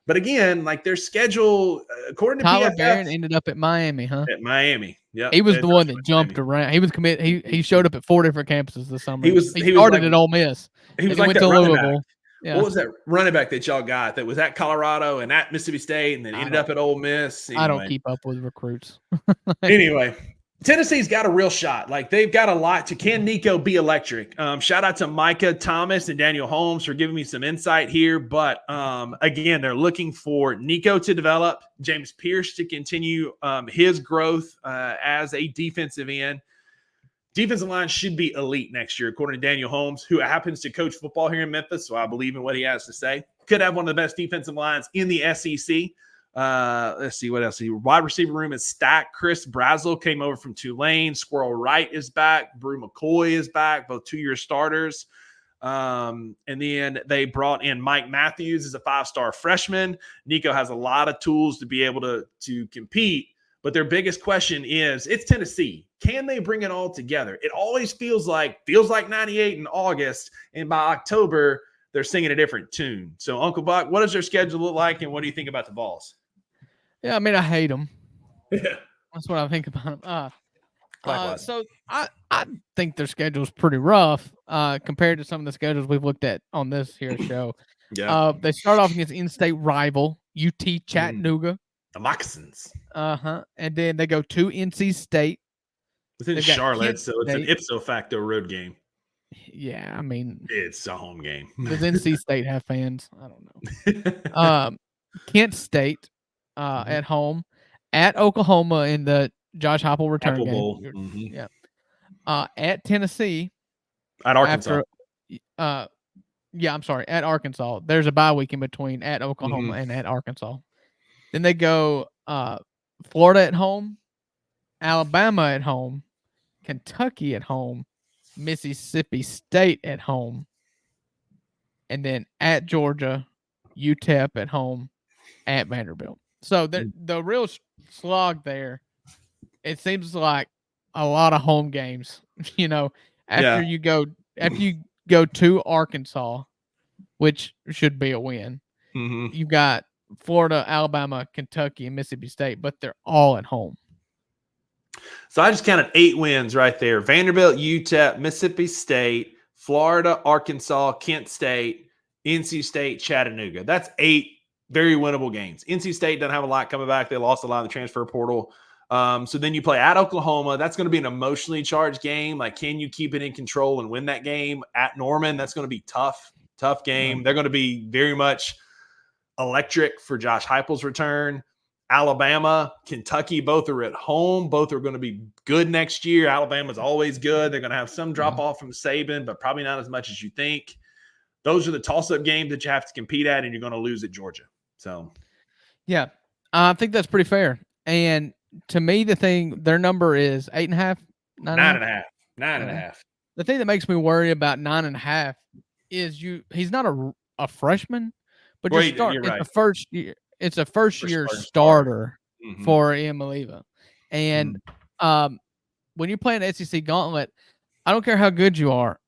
[SPEAKER 2] But again, like their schedule, according to
[SPEAKER 3] Tyler
[SPEAKER 2] PFF,
[SPEAKER 3] Barron ended up at Miami, huh?
[SPEAKER 2] At Miami, yeah.
[SPEAKER 3] He was the one that jumped around. He was committed. He showed up at 4 different campuses this summer. He started at Ole Miss.
[SPEAKER 2] He was
[SPEAKER 3] like
[SPEAKER 2] went
[SPEAKER 3] to
[SPEAKER 2] Louisville.
[SPEAKER 3] Yeah.
[SPEAKER 2] What was that running back that y'all got that was at Colorado and at Mississippi State and then ended up at Ole Miss? Anyway.
[SPEAKER 3] I don't keep up with recruits.
[SPEAKER 2] Anyway, Tennessee's got a real shot. Like they've got a lot to. Can Nico be electric? Shout out to Micah Thomas and Daniel Holmes for giving me some insight here. But again, they're looking for Nico to develop, James Pierce to continue his growth as a defensive end. Defensive line should be elite next year, according to Daniel Holmes, who happens to coach football here in Memphis, so I believe in what he has to say. Could have one of the best defensive lines in the SEC. Let's see what else. The wide receiver room is stacked. Chris Brazel came over from Tulane. Squirrel Wright is back. Brew McCoy is back, both 2-year starters. And then they brought in Mike Matthews as a 5-star freshman. Nico has a lot of tools to be able to compete, but their biggest question is, it's Tennessee. Can they bring it all together? It always feels like 98 in August, and by October, they're singing a different tune. So, Uncle Buck, what does their schedule look like, and what do you think about the Vols?
[SPEAKER 3] Yeah, I mean, I hate them. Yeah. That's what I think about them. So I think their schedule is pretty rough compared to some of the schedules we've looked at on this here show.
[SPEAKER 2] Yeah.
[SPEAKER 3] They start off against in-state rival UT Chattanooga.
[SPEAKER 2] The Moccasins.
[SPEAKER 3] And then they go to NC State.
[SPEAKER 2] It's in Charlotte, so it's an ipso facto road game.
[SPEAKER 3] Yeah, I mean,
[SPEAKER 2] it's a home game.
[SPEAKER 3] Does NC State have fans? I don't know. Kent State at home, at Oklahoma in the Josh Heupel return game. Yeah. At Tennessee.
[SPEAKER 2] At Arkansas.
[SPEAKER 3] At Arkansas. There's a bye week in between at Oklahoma and at Arkansas. Then they go Florida at home, Alabama at home, Kentucky at home, Mississippi State at home, and then at Georgia, UTEP at home, at Vanderbilt. So the real slog there, it seems like a lot of home games. After you go to Arkansas, which should be a win. You got Florida, Alabama, Kentucky, and Mississippi State, but they're all at home.
[SPEAKER 2] So I just counted 8 wins right there. Vanderbilt, UTEP, Mississippi State, Florida, Arkansas, Kent State, NC State, Chattanooga. That's 8 very winnable games. NC State doesn't have a lot coming back. They lost a lot in the transfer portal. So then you play at Oklahoma. That's going to be an emotionally charged game. Like, can you keep it in control and win that game? At Norman, that's going to be tough game. They're going to be very much electric for Josh Heupel's return. Alabama, Kentucky, both are at home. Both are going to be good next year. Alabama's always good. They're going to have some drop off from Saban, but probably not as much as you think. Those are the toss-up games that you have to compete at, and you're going to lose at Georgia. So,
[SPEAKER 3] yeah, I think that's pretty fair. And to me, their number is 8.5,
[SPEAKER 2] 9.5, 9.5.
[SPEAKER 3] The thing that makes me worry about 9.5 is he's not a freshman, but you're right. It's a first year. It's a first-year starter for Iamaleava. And when you're playing SEC Gauntlet, I don't care how good you are.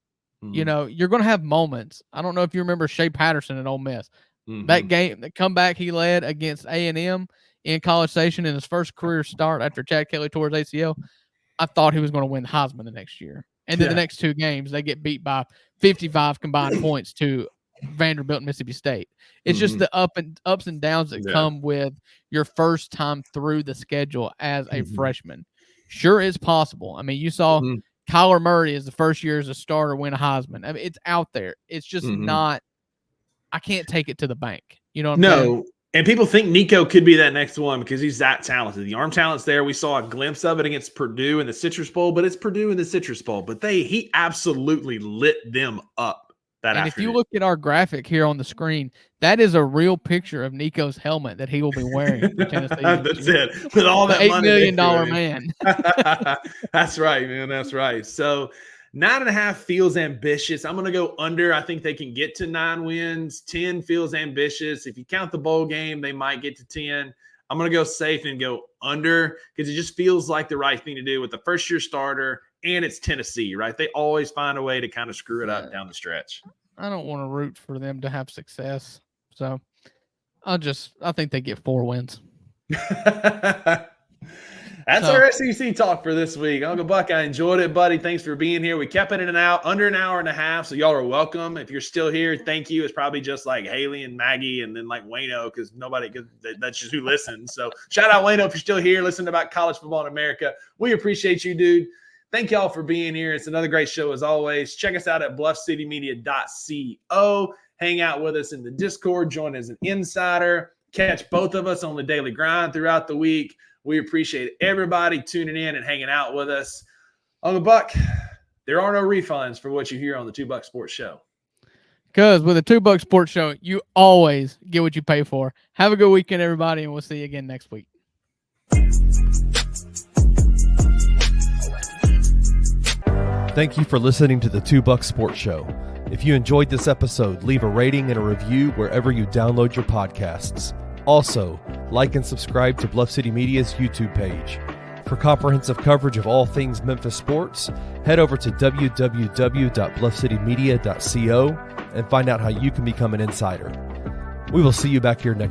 [SPEAKER 3] You're going to have moments. I don't know if you remember Shea Patterson at Ole Miss. That game, the comeback he led against A&M in College Station in his first career start after Chad Kelly tore his ACL, I thought he was going to win the Heisman the next year. And then the next 2 games, they get beat by 55 combined points to Vanderbilt and Mississippi State. It's just the ups and downs that come with your first time through the schedule as a freshman. Sure, it's possible. I mean, you saw Kyler Murray as the first year as a starter win a Heisman. I mean, it's out there. It's just not. I can't take it to the bank. You know what I'm saying?
[SPEAKER 2] And people think Nico could be that next one because he's that talented. The arm talent's there. We saw a glimpse of it against Purdue in the Citrus Bowl, but it's Purdue in the Citrus Bowl. But he absolutely lit them up. If you look
[SPEAKER 3] at our graphic here on the screen, that is a real picture of Nico's helmet that he will be wearing for Tennessee.
[SPEAKER 2] That's it. With all that
[SPEAKER 3] $8 million man.
[SPEAKER 2] That's right, man. That's right. So 9.5 feels ambitious. I'm going to go under. I think they can get to 9 wins. 10 feels ambitious. If you count the bowl game, they might get to 10. I'm going to go safe and go under because it just feels like the right thing to do with the first-year starter. And it's Tennessee, right? They always find a way to kind of screw it up down the stretch.
[SPEAKER 3] I don't want to root for them to have success. So I think they get 4 wins.
[SPEAKER 2] That's our SEC talk for this week. Uncle Buck, I enjoyed it, buddy. Thanks for being here. We kept it under an hour and a half, so y'all are welcome. If you're still here, thank you. It's probably just like Haley and Maggie and then like Wayno because that's just who listens. So shout out Wayno if you're still here listening about college football in America. We appreciate you, dude. Thank y'all for being here. It's another great show as always. Check us out at bluffcitymedia.co. Hang out with us in the Discord. Join as an insider. Catch both of us on the daily grind throughout the week. We appreciate everybody tuning in and hanging out with us. Uncle Buck, there are no refunds for what you hear on the 2 Buck Sports Show.
[SPEAKER 3] Because with the 2 Buck Sports Show, you always get what you pay for. Have a good weekend, everybody, and we'll see you again next week.
[SPEAKER 1] Thank you for listening to the 2 Buck Sports Show. If you enjoyed this episode, leave a rating and a review wherever you download your podcasts. Also, like and subscribe to Bluff City Media's YouTube page. For comprehensive coverage of all things Memphis sports, head over to www.bluffcitymedia.co and find out how you can become an insider. We will see you back here next